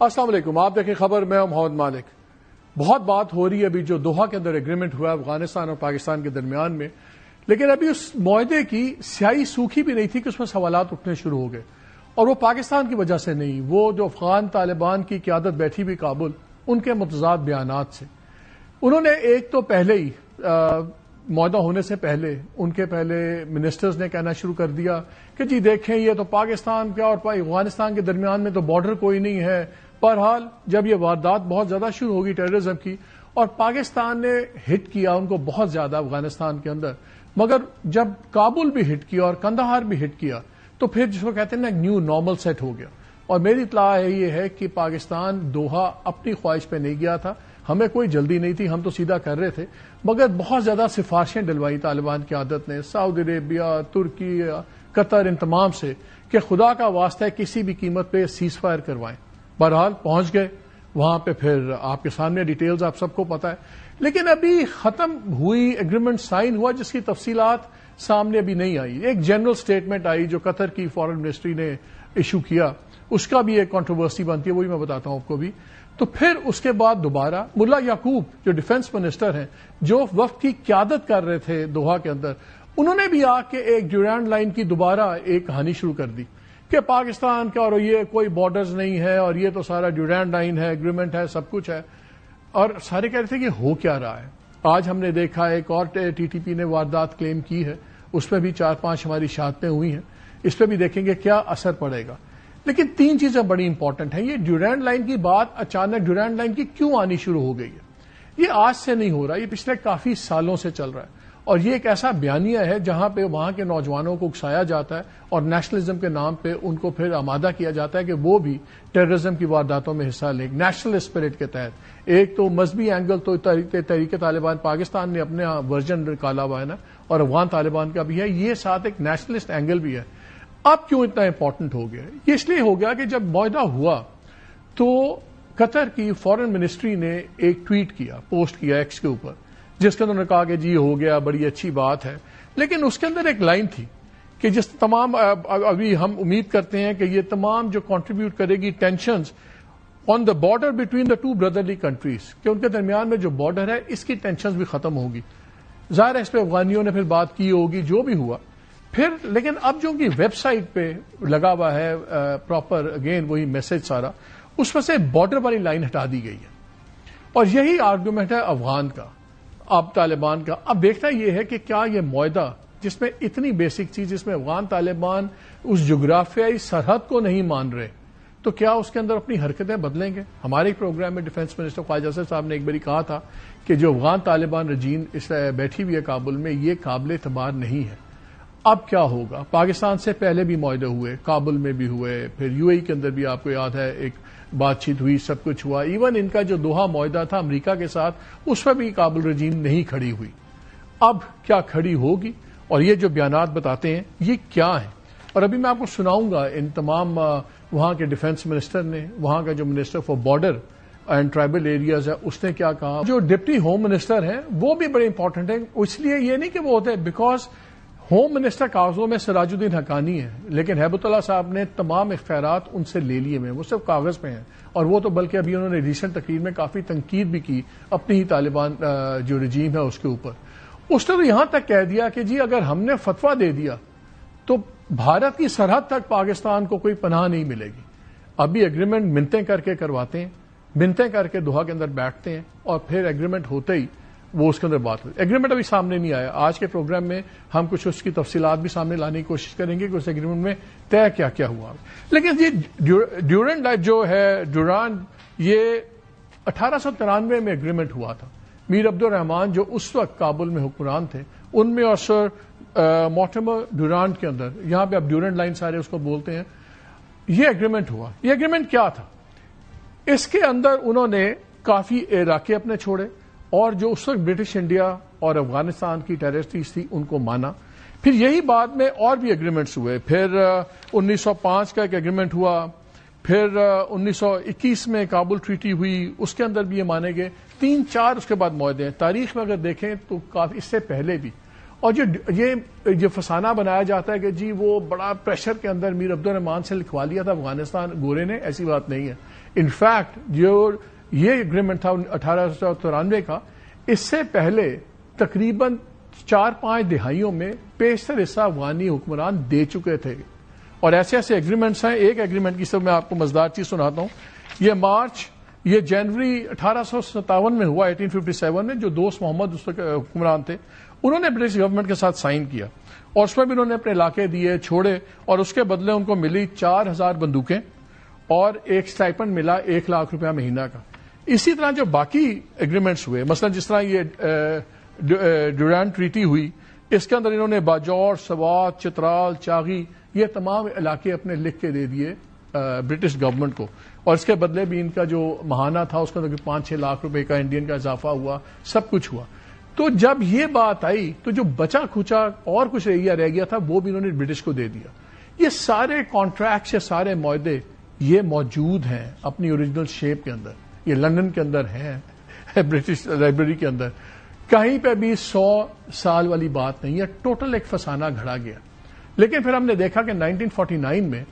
السلام علیکم، آپ دیکھیں خبر، میں محمد مالک۔ بہت بات ہو رہی ہے ابھی جو دوحہ کے اندر ایگریمنٹ ہوا ہے افغانستان اور پاکستان کے درمیان میں، لیکن ابھی اس معاہدے کی سیاہی سوکھی بھی نہیں تھی کہ اس میں سوالات اٹھنے شروع ہو گئے، اور وہ پاکستان کی وجہ سے نہیں، وہ جو افغان طالبان کی قیادت بیٹھی ہوئی کابل، ان کے متضاد بیانات سے۔ انہوں نے ایک تو پہلے ہی معاہدہ ہونے سے پہلے ان کے پہلے منسٹرز نے کہنا شروع کر دیا کہ جی دیکھیں یہ تو پاکستان کا اور افغانستان کے درمیان میں تو بارڈر کوئی نہیں ہے۔ بہرحال جب یہ واردات بہت زیادہ شروع ہوگی ٹیررزم کی، اور پاکستان نے ہٹ کیا ان کو بہت زیادہ افغانستان کے اندر، مگر جب کابل بھی ہٹ کیا اور کندہار بھی ہٹ کیا تو پھر جس کو کہتے ہیں نا ایک نیو نارمل سیٹ ہو گیا۔ اور میری اطلاع یہ ہے کہ پاکستان دوحہ اپنی خواہش پہ نہیں گیا تھا، ہمیں کوئی جلدی نہیں تھی، ہم تو سیدھا کر رہے تھے، مگر بہت زیادہ سفارشیں ڈلوائی طالبان کی عادت نے، سعودی عربیہ، ترکی، قطر، ان تمام سے کہ خدا کا واسطہ ہے کسی بھی قیمت پہ سیز فائر کروائیں۔ بہرحال پہنچ گئے وہاں پہ، پھر آپ کے سامنے ڈیٹیلز آپ سب کو پتا ہے، لیکن ابھی ختم ہوئی ایگریمنٹ سائن ہوا جس کی تفصیلات سامنے ابھی نہیں آئی۔ ایک جنرل سٹیٹمنٹ آئی جو قطر کی فارن منسٹری نے ایشو کیا، اس کا بھی ایک کنٹروورسی بنتی ہے، وہی میں بتاتا ہوں آپ کو بھی۔ تو پھر اس کے بعد دوبارہ ملا یعقوب جو ڈیفنس منسٹر ہیں، جو وقت کی قیادت کر رہے تھے دوحہ کے اندر، انہوں نے بھی آ کے ایک ڈیورینڈ لائن کی دوبارہ ایک کہانی شروع کر دی کہ پاکستان کا اور یہ کوئی بارڈرز نہیں ہے اور یہ تو سارا ڈیورینڈ لائن ہے، ایگریمنٹ ہے، سب کچھ ہے، اور سارے کہہ رہے تھے کہ ہو کیا رہا ہے۔ آج ہم نے دیکھا ایک اور ٹی ٹی پی نے واردات کلیم کی ہے، اس پہ بھی 4-5 ہماری شہادتیں ہوئی ہیں، اس پہ بھی دیکھیں گے کیا اثر پڑے گا۔ لیکن 3 چیزیں بڑی امپورٹنٹ ہیں۔ یہ ڈیورینڈ لائن کی بات اچانک ڈیورینڈ لائن کی کیوں آنی شروع ہو گئی ہے؟ یہ آج سے نہیں ہو رہا، یہ پچھلے کافی سالوں سے چل رہا ہے، اور یہ ایک ایسا بیانیہ ہے جہاں پہ وہاں کے نوجوانوں کو اکسایا جاتا ہے اور نیشنلزم کے نام پہ ان کو پھر آمادہ کیا جاتا ہے کہ وہ بھی ٹیررزم کی وارداتوں میں حصہ لیں، نیشنل اسپرٹ کے تحت۔ ایک تو مذہبی اینگل تو تحریک طالبان پاکستان نے اپنے ورژن نکالا ہوا ہے نا، اور افغان طالبان کا بھی ہے، یہ ساتھ ایک نیشنلسٹ اینگل بھی ہے۔ اب کیوں اتنا امپورٹنٹ ہو گیا؟ یہ اس لیے ہو گیا کہ جب معاہدہ ہوا تو قطر کی فارن منسٹری نے ایک ٹویٹ کیا، پوسٹ کیا ایکس کے اوپر، جس کے اندر انہوں نے کہا کہ جی ہو گیا، بڑی اچھی بات ہے، لیکن اس کے اندر ایک لائن تھی کہ جس تمام ابھی ہم امید کرتے ہیں کہ یہ تمام جو کنٹریبیوٹ کرے گی tensions on the border between the 2 brotherly countries, کہ ان کے درمیان میں جو بارڈر ہے اس کی ٹینشنز بھی ختم ہوگی۔ ظاہر ہے اس پہ افغانیوں نے پھر بات کی ہوگی، جو بھی ہوا پھر، لیکن اب جو ان کی ویب سائٹ پہ لگا ہوا ہے پراپر اگین وہی میسج سارا، اس میں سے بارڈر والی لائن ہٹا دی گئی ہے، اور یہی آرگومنٹ ہے افغان کا، اب طالبان کا۔ اب دیکھنا یہ ہے کہ کیا یہ معاہدہ جس میں اتنی بیسک چیز، جس میں افغان طالبان اس جغرافیائی سرحد کو نہیں مان رہے، تو کیا اس کے اندر اپنی حرکتیں بدلیں گے؟ ہمارے پروگرام میں ڈیفنس منسٹر خواجہ اسد صاحب نے ایک باری کہا تھا کہ جو افغان طالبان رجیم اس بیٹھی ہوئی ہے کابل میں، یہ قابل اعتبار نہیں ہے۔ اب کیا ہوگا؟ پاکستان سے پہلے بھی معاہدے ہوئے، کابل میں بھی ہوئے، پھر یو اے ای کے اندر بھی آپ کو یاد ہے ایک بات چیت ہوئی، سب کچھ ہوا، ایون ان کا جو دوحہ معاہدہ تھا امریکہ کے ساتھ، اس میں بھی کابل رجیم نہیں کھڑی ہوئی۔ اب کیا کھڑی ہوگی؟ اور یہ جو بیانات بتاتے ہیں یہ کیا ہیں؟ اور ابھی میں آپ کو سناؤں گا ان تمام وہاں کے ڈیفنس منسٹر نے، وہاں کا جو minister for border and tribal areas ہے اس نے کیا کہا، جو ڈپٹی ہوم منسٹر ہیں وہ بھی بڑے امپورٹنٹ ہیں، اس لیے یہ نہیں کہ وہ ہوتے ہیں، بیکاز ہوم منسٹر کاغذوں میں سراج الدین حقانی ہے، لیکن ہیبت اللہ صاحب نے تمام اختیارات ان سے لے لیے ہیں، وہ صرف کاغذ پہ ہیں، اور وہ تو بلکہ ابھی انہوں نے ریسنٹ تقریر میں کافی تنقید بھی کی اپنی ہی طالبان جو رجیم ہے اس کے اوپر۔ اس نے تو یہاں تک کہہ دیا کہ جی اگر ہم نے فتویٰ دے دیا تو بھارت کی سرحد تک پاکستان کو کوئی پناہ نہیں ملے گی۔ ابھی ایگریمنٹ منتیں کر کے کرواتے ہیں، منتیں کر کے دوحہ کے اندر بیٹھتے ہیں، اور پھر ایگریمنٹ ہوتے ہی وہ اس کے اندر بات ہوئی۔ ایگریمنٹ ابھی سامنے نہیں آیا، آج کے پروگرام میں ہم کچھ اس کی تفصیلات بھی سامنے لانے کی کوشش کریں گے کہ اس ایگریمنٹ میں طے کیا کیا ہوا۔ لیکن یہ ڈیورینڈ جو ہے ڈیورانڈ، یہ 1893 میں ایگریمنٹ ہوا تھا۔ میر عبد الرحمان جو اس وقت کابل میں حکمران تھے، ان میں اور سر مورٹیمر ڈیورانڈ کے اندر، یہاں پہ اب ڈیورینڈ لائن سارے اس کو بولتے ہیں، یہ ایگریمنٹ ہوا۔ یہ ایگریمنٹ کیا تھا؟ اس کے اندر انہوں نے کافی علاقے اپنے چھوڑے، اور جو اس وقت برٹش انڈیا اور افغانستان کی ٹیررسٹیز تھی ان کو مانا۔ پھر یہی بعد میں اور بھی ایگریمنٹس ہوئے، پھر 1905 کا ایک ایگریمنٹ ہوا، پھر 1921 میں کابل ٹریٹی ہوئی، اس کے اندر بھی یہ مانے گئے، 3-4 اس کے بعد معاہدے ہیں۔ تاریخ میں اگر دیکھیں تو کافی اس سے پہلے بھی، اور یہ فسانہ بنایا جاتا ہے کہ جی وہ بڑا پریشر کے اندر میر عبد الرحمان سے لکھوا لیا تھا افغانستان گورے نے، ایسی بات نہیں ہے. انفیکٹ جو یہ ایگریمنٹ تھا 1893 کا، اس سے پہلے تقریباً 4-5 دہائیوں میں پیشتر حصہ افغانی حکمران دے چکے تھے. اور ایسے ایسے ایگریمنٹس ہیں. ایک ایگریمنٹ کی سب میں آپ کو مزدار چیز سناتا ہوں. یہ جنوری 1857 میں ہوا، 1857 میں. جو دوست محمد اس وقت حکمران تھے انہوں نے برٹش گورنمنٹ کے ساتھ سائن کیا، اور اس میں بھی انہوں نے اپنے علاقے دیے، چھوڑے، اور اس کے بدلے ان کو ملی 4000 بندوقیں اور ایک سٹائپنڈ ملا 1 لاکھ روپیہ مہینہ کا. اسی طرح جو باقی ایگریمنٹس ہوئے، مثلا جس طرح یہ ڈیورانڈ ٹریٹی ہوئی، اس کے اندر انہوں نے باجوڑ، سوات، چترال، چاغی، یہ تمام علاقے اپنے لکھ کے دے دیے برٹش گورنمنٹ کو، اور اس کے بدلے بھی ان کا جو ماہانہ تھا اس کا 5-6 لاکھ روپے کا انڈین کا اضافہ ہوا، سب کچھ ہوا. تو جب یہ بات آئی تو جو بچا کھچا اور کچھ ایریا رہ گیا تھا وہ بھی انہوں نے برٹش کو دے دیا. یہ سارے کانٹریکٹس، یہ سارے معاہدے یہ موجود ہیں اپنی اوریجنل شیپ کے اندر. یہ لندن کے اندر ہیں، برٹش لائبریری کے اندر. کہیں پہ بھی 100 سال والی بات نہیں ہے. ٹوٹل ایک فسانہ گھڑا گیا. لیکن پھر ہم نے دیکھا کہ 1949 میں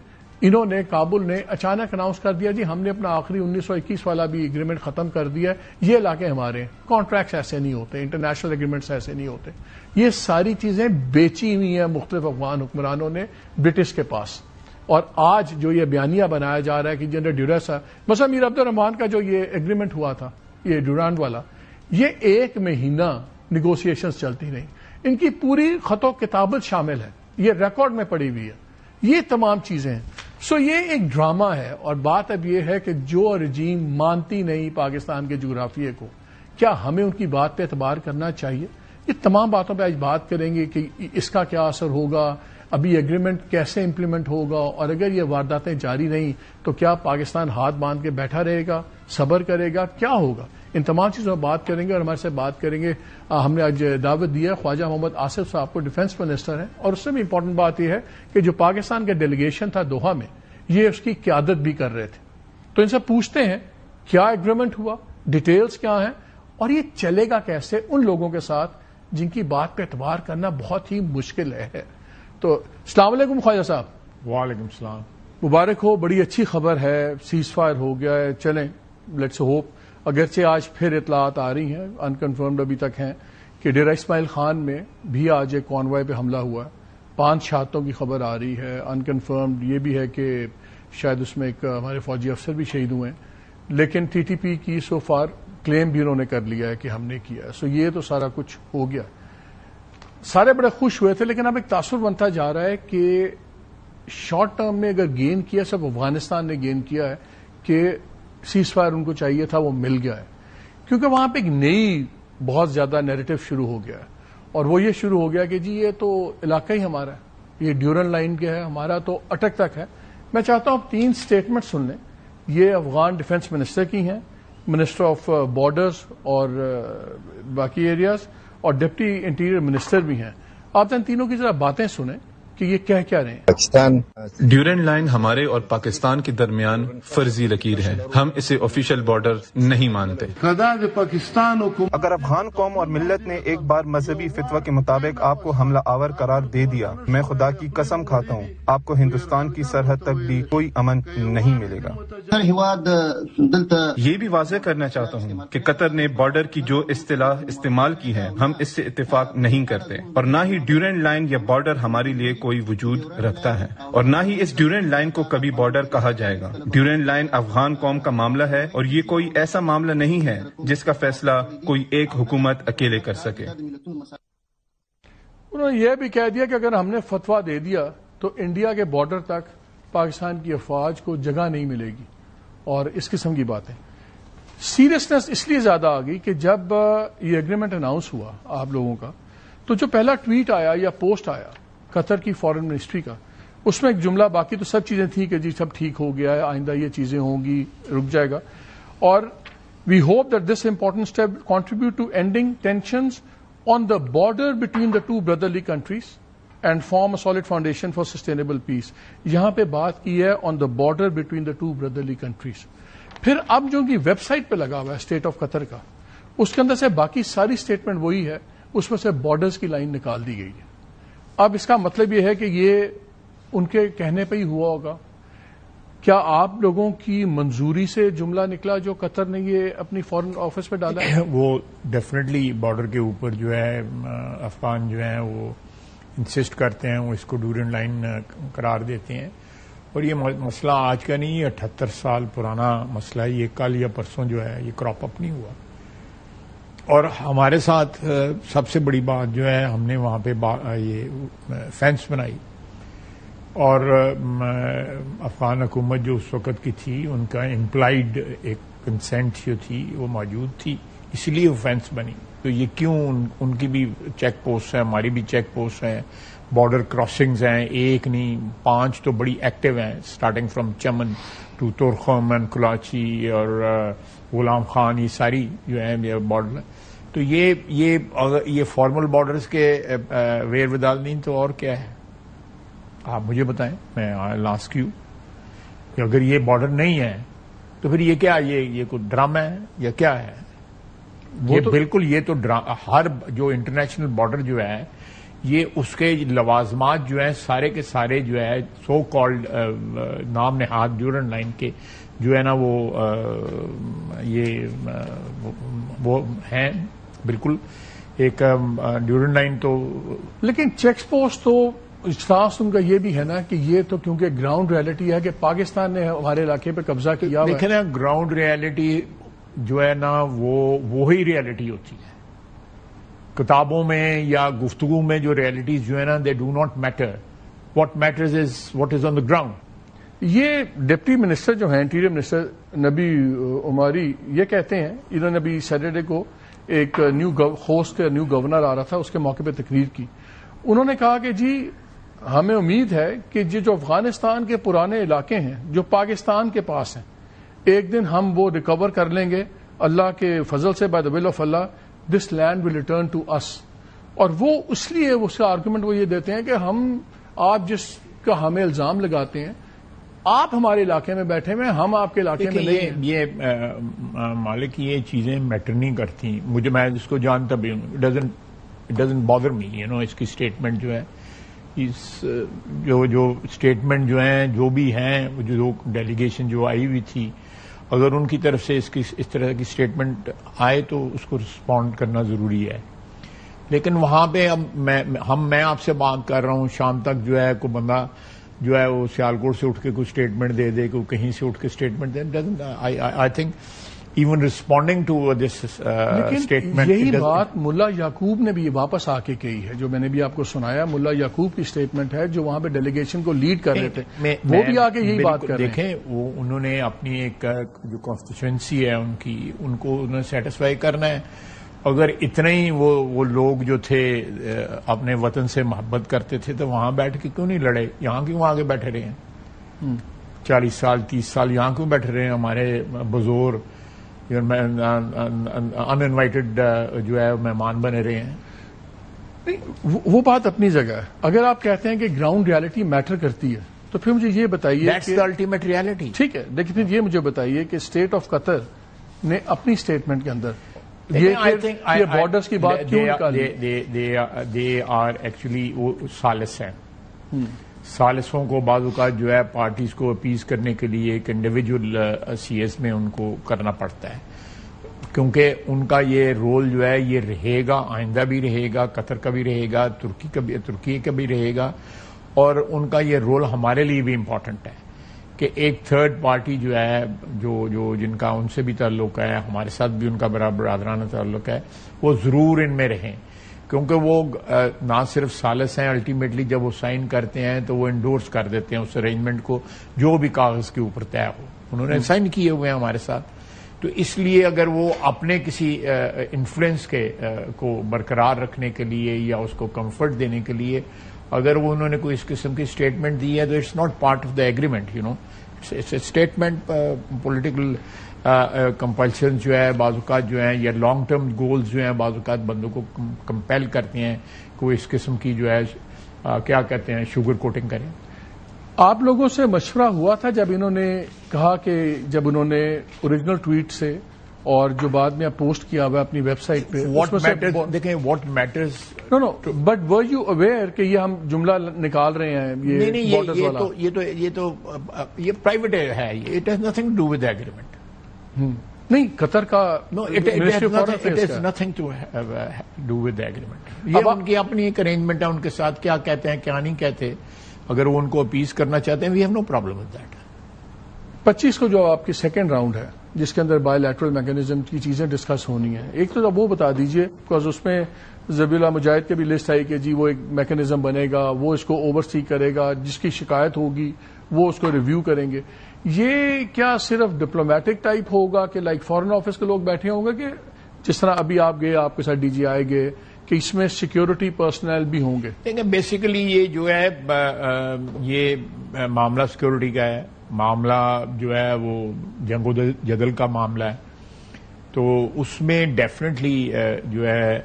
انہوں نے، کابل نے اچانک اناؤنس کر دیا جی ہم نے اپنا آخری 1921 والا بھی ایگریمنٹ ختم کر دیا ہے، یہ علاقے ہمارے ہیں. کانٹریکٹس ایسے نہیں ہوتے، انٹرنیشنل ایگریمنٹس ایسے نہیں ہوتے. یہ ساری چیزیں بیچی ہوئی ہیں مختلف افغان حکمرانوں نے برٹش کے پاس. اور آج جو یہ بیانیہ بنایا جا رہا ہے کہ جنرل ڈیوریس ہے، مثلا میر عبد الرحمان کا جو یہ ایگریمنٹ ہوا تھا یہ ڈیورانڈ والا، یہ 1 مہینہ نیگوسیشنز چلتی رہیں. ان کی پوری خط و کتابت شامل ہے، یہ ریکارڈ میں پڑی ہوئی ہے، یہ تمام چیزیں ہیں. یہ ایک ڈرامہ ہے. اور بات اب یہ ہے کہ جو رجیم مانتی نہیں پاکستان کے جغرافیے کو، کیا ہمیں ان کی بات پہ اعتبار کرنا چاہیے؟ یہ تمام باتوں پہ آج بات کریں گے کہ اس کا کیا اثر ہوگا، ابھی ایگریمنٹ کیسے امپلیمنٹ ہوگا، اور اگر یہ وارداتیں جاری رہیں تو کیا پاکستان ہاتھ باندھ کے بیٹھا رہے گا، صبر کرے گا، کیا ہوگا؟ ان تمام چیزوں پر بات کریں گے. اور ہمارے سے بات کریں گے، ہم نے آج دعوت دی ہے خواجہ محمد آصف صاحب کو، ڈیفنس منسٹر ہیں. اور اس سے بھی امپورٹنٹ بات یہ ہے کہ جو پاکستان کا ڈیلیگیشن تھا دوحہ میں، یہ اس کی قیادت بھی کر رہے تھے. تو ان سے پوچھتے ہیں کیا ایگریمنٹ ہوا، ڈیٹیلز کیا ہیں، اور یہ چلے گا کیسے ان لوگوں کے ساتھ جن کی بات پہ اعتبار کرنا بہت ہی مشکل ہے. تو السلام علیکم خواجہ صاحب. وعلیکم السلام. مبارک ہو، بڑی اچھی خبر ہے، سیز فائر ہو گیا ہے. چلیں لیٹس ہوپ. اگرچہ آج پھر اطلاعات آ رہی ہیں، انکنفرمڈ ابھی تک ہیں، کہ ڈیرہ اسماعیل خان میں بھی آج ایک کانوائے پہ حملہ ہوا ہے. 5 شہادتوں کی خبر آ رہی ہے. انکنفرمڈ یہ بھی ہے کہ شاید اس میں ایک ہمارے فوجی افسر بھی شہید ہوئے ہیں. لیکن ٹی ٹی پی کی سو فار کلیم بھی انہوں نے کر لیا ہے کہ ہم نے کیا ہے. یہ تو سارا کچھ ہو گیا. سارے بڑے خوش ہوئے تھے، لیکن اب ایک تاثر بنتا جا رہا ہے کہ شارٹ ٹرم میں اگر گین کیا، سب افغانستان نے گین کیا ہے کہ سیز فائر ان کو چاہیے تھا وہ مل گیا ہے. کیونکہ وہاں پہ ایک نئی بہت زیادہ نیریٹو شروع ہو گیا ہے. اور وہ یہ شروع ہو گیا کہ جی یہ تو علاقہ ہی ہمارا ہے، یہ ڈیورن لائن کیا ہے، ہمارا تو اٹک تک ہے. میں چاہتا ہوں 3 اسٹیٹمنٹ سن لیں. یہ افغان ڈیفنس منسٹر کی ہیں، منسٹر آف بارڈرز اور باقی ایریاز، اور ڈپٹی انٹیریئر منسٹر بھی ہیں. آپ ان تینوں کی ذرا باتیں سنیں کہ یہ کہہ کیا رہے ہیں. پاکستان ڈیورن لائن ہمارے اور پاکستان کے درمیان فرضی لکیر ہے. ہم اسے آفیشیل بارڈر نہیں مانتے. اگر افغان قوم اور ملت نے ایک بار مذہبی فتویٰ کے مطابق آپ کو حملہ آور قرار دے دیا، میں خدا کی قسم کھاتا ہوں آپ کو ہندوستان کی سرحد تک بھی کوئی امن نہیں ملے گا. یہ بھی واضح کرنا چاہتا ہوں کہ قطر نے بارڈر کی جو اصطلاح استعمال کی ہے، ہم اس سے اتفاق نہیں کرتے، اور نہ ہی ڈیورن لائن یا بارڈر ہمارے لیے کوئی وجود رکھتا ہے، اور نہ ہی اس ڈیورن لائن کو کبھی بارڈر کہا جائے گا. ڈیورن لائن افغان قوم کا معاملہ ہے، اور یہ کوئی ایسا معاملہ نہیں ہے جس کا فیصلہ کوئی ایک حکومت اکیلے کر سکے. انہوں نے یہ بھی کہہ دیا کہ اگر ہم نے فتویٰ دے دیا تو انڈیا کے بارڈر تک پاکستان کی افواج کو جگہ نہیں ملے گی، اور اس قسم کی باتیں. سیریسنس اس لیے زیادہ آ گئی کہ جب یہ ایگریمنٹ اناؤنس ہوا آپ لوگوں کا، تو جو پہلا ٹویٹ آیا یا پوسٹ آیا قطر کی فارن منسٹری کا، اس میں ایک جملہ، باقی تو سب چیزیں تھیں کہ جی سب ٹھیک ہو گیا ہے، آئندہ یہ چیزیں ہوں گی، رک جائے گا. اور we hope that this important step contribute to ending tensions on the border between the 2 brotherly countries and form a solid foundation for sustainable peace. یہاں پہ بات کی ہے on the border between the 2 brotherly countries. پھر اب جو کی web site پہ لگا ہوا ہے اسٹیٹ آف قطر کا، اس کے اندر سے باقی ساری اسٹیٹمنٹ وہی ہے. اس میں سے بارڈرز کی لائن نکال دی گئی ہے. اب اس کا مطلب یہ ہے کہ یہ ان کے کہنے پہ ہی ہوا ہوگا. کیا آپ لوگوں کی منظوری سے جملہ نکلا جو قطر نے یہ اپنی فورن آفس پہ ڈالا ہے؟ وہ ڈیفینیٹلی بارڈر کے اوپر جو ہے افغان جو ہیں وہ انسسٹ کرتے ہیں, وہ اس کو ڈیورنڈ لائن قرار دیتے ہیں. اور یہ مسئلہ آج کا نہیں, 78 سال پرانا مسئلہ ہے. یہ کل یا پرسوں جو ہے یہ کراپ اپ نہیں ہوا. اور ہمارے ساتھ سب سے بڑی بات جو ہے, ہم نے وہاں پہ یہ فینس بنائی, اور افغان حکومت جو اس وقت کی تھی ان کا امپلائڈ ایک کنسینٹ جو تھی وہ موجود تھی, اس لیے وہ فینس بنی. تو یہ کیوں ان کی بھی چیک پوسٹ ہیں, ہماری بھی چیک پوسٹ ہیں, بارڈر کراسنگز ہیں, ایک نہیں 5 تو بڑی ایکٹیو ہیں, اسٹارٹنگ فرام چمن ٹو تورخم کلاچی اور غلام خان, یہ ساری جو ہیں بارڈر. تو یہ فارمل بارڈرز کے ویر ودال نہیں تو اور کیا ہے؟ آپ مجھے بتائیں, میں لاسٹ کیوں کہ اگر یہ بارڈر نہیں ہے تو پھر یہ کیا, یہ کوئی ڈرامہ ہے یا کیا ہے؟ یہ بالکل, یہ تو ہر جو انٹرنیشنل بارڈر جو ہے یہ اس کے لوازمات جو ہیں سارے کے سارے جو ہے سو کالڈ نام نہاد ڈیورنڈ لائن کے جو ہے نا وہ ہیں بالکل ایک ڈیورنڈ لائن. تو لیکن چیک پوسٹ تو اجتاس ان کا یہ بھی ہے نا کہ یہ تو کیونکہ گراؤنڈ ریالٹی ہے کہ پاکستان نے ہمارے علاقے پہ قبضہ کیا. دیکھیں نا, گراؤنڈ ریالٹی جو ہے نا وہی ریالٹی ہوتی ہے. کتابوں میں یا گفتگو میں جو ریالٹیز جو ہے نا they do not matter, what matters is what is on the ground. یہ ڈپٹی منسٹر جو ہیں, انٹیریئر منسٹر نبی عماری, یہ کہتے ہیں, انہوں نے ابھی سیٹرڈے کو ایک نیو گورنر آ رہا تھا, اس کے موقع پہ تقریر کی. انہوں نے کہا کہ جی ہمیں امید ہے کہ جو افغانستان کے پرانے علاقے ہیں جو پاکستان کے پاس ہیں, ایک دن ہم وہ ریکور کر لیں گے اللہ کے فضل سے, by the will of Allah, this land will return to us. اور وہ اس لیے اس کا آرگومنٹ وہ یہ دیتے ہیں کہ آپ جس کا ہمیں الزام لگاتے ہیں, آپ ہمارے علاقے میں بیٹھے ہوئے, ہم آپ کے علاقے میں نہیں ہیں. یہ مالک یہ چیزیں میٹر نہیں کرتی مجھے, میں اس کو جانتا بھی ہوں, اٹ ڈزنٹ بادر می, اس کی اسٹیٹمنٹ جو ہے, جو اسٹیٹمنٹ جو ہیں جو بھی ہیں, جو ڈیلیگیشن جو آئی ہوئی تھی, اگر ان کی طرف سے اس طرح کی اسٹیٹمنٹ آئے تو اس کو رسپونڈ کرنا ضروری ہے. لیکن وہاں پہ اب میں آپ سے بات کر رہا ہوں, شام تک جو ہے کوئی بندہ جو ہے وہ سیالکوٹ سے اٹھ کے کوئی اسٹیٹمنٹ دے دے, کوئی کہیں سے اٹھ کے اسٹیٹمنٹ دے. I think even responding to this statement. یہی بات ملا یعقوب نے بھی واپس آ کے کہی ہے, جو میں نے بھی آپ کو سنایا. ملا یعقوب کی اسٹیٹمنٹ ہے جو وہاں پہ ڈیلیگیشن کو لیڈ کر رہے تھے, وہ بھی آ کے یہی بات کر رہے ہیں. دیکھیں وہ انہوں نے اپنی ایک جو کانسٹیچوئنسی ہے ان کی, ان کو انہوں نے سیٹسفائی کرنا ہے. اگر اتنے ہی وہ لوگ جو تھے اپنے وطن سے محبت کرتے تھے تو وہاں بیٹھ کے کیوں نہیں لڑے؟ یہاں کیوں آگے بیٹھے رہے ہیں؟ 40 سال 30 سال یہاں کیوں بیٹھے رہے ہیں؟ ہمارے بزرگ ان انوائٹڈ جو ہے مہمان بنے رہے ہیں. وہ بات اپنی جگہ ہے. اگر آپ کہتے ہیں کہ گراؤنڈ ریالٹی میٹر کرتی ہے تو پھر مجھے یہ بتائیے, دیٹس دی الٹیمیٹ ریالٹی. ٹھیک ہے, لیکن پھر یہ مجھے بتائیے کہ اسٹیٹ آف قطر نے اپنی اسٹیٹمنٹ کے اندر یہ بارڈرز کی بات کیوں نکالی؟ دے آر ایکچولی وہ سالس ہیں. سالسوں کو بعض اوقات جو ہے پارٹیز کو اپیز کرنے کے لیے ایک انڈیویجول سی ایس میں ان کو کرنا پڑتا ہے, کیونکہ ان کا یہ رول جو ہے یہ رہے گا, آئندہ بھی رہے گا, قطر کا بھی رہے گا, ترکی کا بھی رہے گا. اور ان کا یہ رول ہمارے لیے بھی امپورٹنٹ ہے کہ ایک تھرڈ پارٹی جو ہے جو جن کا ان سے بھی تعلق ہے, ہمارے ساتھ بھی ان کا برادرانہ تعلق ہے, وہ ضرور ان میں رہیں. کیونکہ وہ نہ صرف سالس ہیں, الٹیمیٹلی جب وہ سائن کرتے ہیں تو وہ انڈورس کر دیتے ہیں اس ارینجمنٹ کو جو بھی کاغذ کے اوپر طے ہو. انہوں نے سائن کیے ہوئے ہیں ہمارے ساتھ. تو اس لیے اگر وہ اپنے کسی انفلوئنس کو برقرار رکھنے کے لیے یا اس کو کمفرٹ دینے کے لیے اگر وہ انہوں نے کوئی اس قسم کی اسٹیٹمنٹ دی ہے تو it's not part of the agreement. It's a statement. Political compulsion جو ہے بعض اوقات جو ہیں یا لانگ ٹرم گولز جو ہیں بعض اوقات بندوں کو کمپیل کرتے ہیں کوئی اس قسم کی جو ہے کیا کہتے ہیں شوگر کوٹنگ کریں. آپ لوگوں سے مشورہ ہوا تھا جب انہوں نے کہا کہ جب انہوں نے اوریجنل ٹویٹ سے اور جو بعد میں پوسٹ کیا ہوا اپنی ویب سائٹ پہ. دیکھیں what matters no but were you aware کہ یہ ہم جملہ نکال رہے ہیں یہ تو پرائیویٹ ہے, it has nothing to do with agreement. نہیں قطر کا it is nothing to do with agreement. یہ ان کی اپنی ایک ارینجمنٹ ہے ان کے ساتھ, کیا کہتے ہیں کیا نہیں کہتے. اگر وہ ان کو اپیز کرنا چاہتے ہیں we have no problem with that. 25 کو جو آپ کی سیکنڈ راؤنڈ ہے جس کے اندر بائی لیٹرل میکینزم کی چیزیں ڈسکس ہونی ہیں, ایک تو وہ بتا دیجئے بیکاز اس میں ذبیح اللہ مجاہد کی بھی لسٹ آئی کہ جی وہ ایک میکینزم بنے گا, وہ اس کو اوور سی کرے گا, جس کی شکایت ہوگی وہ اس کو ریویو کریں گے. یہ کیا صرف ڈپلومیٹک ٹائپ ہوگا کہ لائک فارن آفس کے لوگ بیٹھے ہوں گے, کہ جس طرح ابھی آپ گئے آپ کے ساتھ ڈی جی آئی گئے, کہ اس میں سیکیورٹی پرسنل بھی ہوں گے؟ دیکھیں بیسیکلی یہ جو ہے یہ معاملہ سیکیورٹی کا ہے, معاملہ جو ہے وہ جنگ و جدل کا معاملہ ہے. تو اس میں ڈیفینیٹلی جو ہے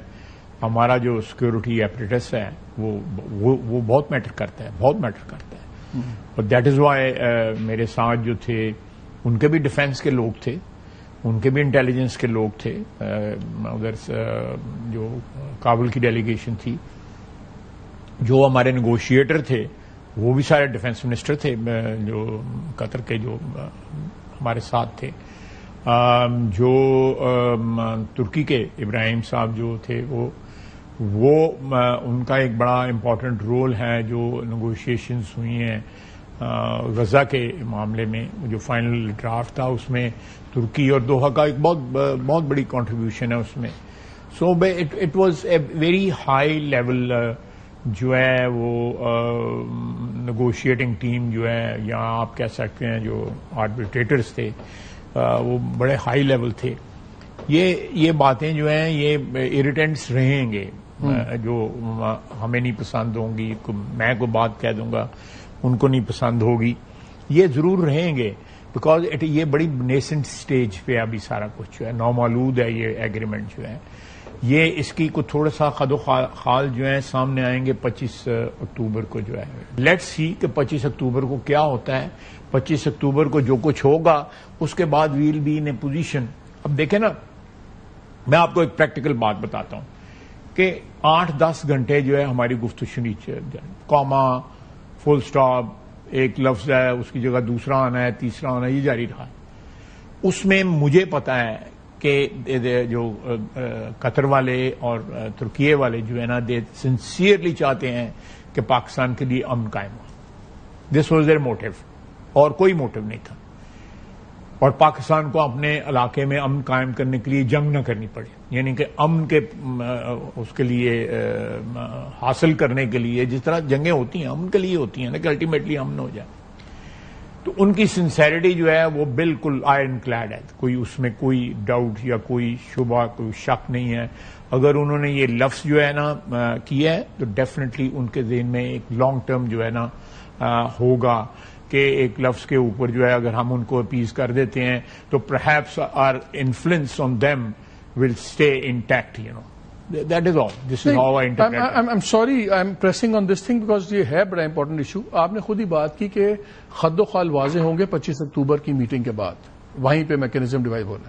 ہمارا جو سیکیورٹی ایپریٹس ہے وہ بہت میٹر کرتا ہے, بہت میٹر کرتا ہے. اور دیٹ از وائی میرے ساتھ جو تھے ان کے بھی ڈیفینس کے لوگ تھے, ان کے بھی انٹیلیجنس کے لوگ تھے. ادھر جو کابل کی ڈیلیگیشن تھی, جو ہمارے نیگوشیٹر تھے وہ بھی سارے ڈیفینس منسٹر تھے جو قطر کے جو ہمارے ساتھ تھے. جو ترکی کے ابراہیم صاحب جو تھے وہ ان کا ایک بڑا امپورٹنٹ رول ہے جو نیگوشیشنز ہوئی ہیں غزہ کے معاملے میں. جو فائنل ڈرافٹ تھا اس میں ترکی اور دوحہ کا ایک بہت بڑی کنٹریبیوشن ہے اس میں. So it was a very high level جو ہے وہ نیگوشیٹنگ ٹیم جو ہے, یا آپ کہہ سکتے ہیں جو آربیٹریٹرز تھے وہ بڑے ہائی لیول تھے. یہ باتیں جو ہیں یہ اریٹینٹس رہیں گے, جو ہمیں نہیں پسند ہوں گی. میں کوئی بات کہہ دوں گا ان کو نہیں پسند ہوگی, یہ ضرور رہیں گے بیکاز یہ بڑی نیسنٹ سٹیج پہ ابھی سارا کچھ جو ہے نومولود ہے. یہ ایگریمنٹ جو ہے یہ اس کی کو تھوڑا سا خد و خال جو ہے سامنے آئیں گے 25 اکتوبر کو جو ہے. لیٹس سی کہ 25 اکتوبر کو کیا ہوتا ہے. 25 اکتوبر کو جو کچھ ہوگا اس کے بعد we'll be in a position. اب دیکھیں نا, میں آپ کو ایک پریکٹیکل بات بتاتا ہوں کہ 8-10 گھنٹے جو ہے ہماری گفتگو کاما فل سٹاپ ایک لفظ ہے اس کی جگہ دوسرا آنا ہے تیسرا آنا ہے, یہ جاری رہا. اس میں مجھے پتا ہے کہ جو قطر والے اور ترکیے والے جو ہے نا دے سنسیئرلی چاہتے ہیں کہ پاکستان کے لیے امن قائم ہو. دس واز دیئر موٹیو, اور کوئی موٹیو نہیں تھا. اور پاکستان کو اپنے علاقے میں امن قائم کرنے کے لیے جنگ نہ کرنی پڑے, یعنی کہ امن کے اس کے لیے حاصل کرنے کے لیے جس طرح جنگیں ہوتی ہیں امن کے لیے ہوتی ہیں نا کہ الٹیمیٹلی امن ہو جائے. تو ان کی سنسیریٹی جو ہے وہ بالکل آئرن کلیڈ ہے, کوئی اس میں کوئی ڈاؤٹ یا کوئی شبہ کوئی شک نہیں ہے. اگر انہوں نے یہ لفظ جو ہے نا کیا ہے تو ڈیفینیٹلی ان کے ذہن میں ایک لانگ ٹرم جو ہے نا ہوگا کہ ایک لفظ کے اوپر جو ہے اگر ہم ان کو اپیز کر دیتے ہیں تو perhaps our influence on them will stay intact. You know that is all. This is how I interpret. I am sorry I am pressing on this thing because یہ ہے بڑا امپورٹنٹ ایشو. آپ نے خود ہی بات کی کہ خد و خال واضح ہوں گے 25 اکتوبر کی میٹنگ کے بعد, وہیں پہ میکینزم ڈیوائیو ہونا.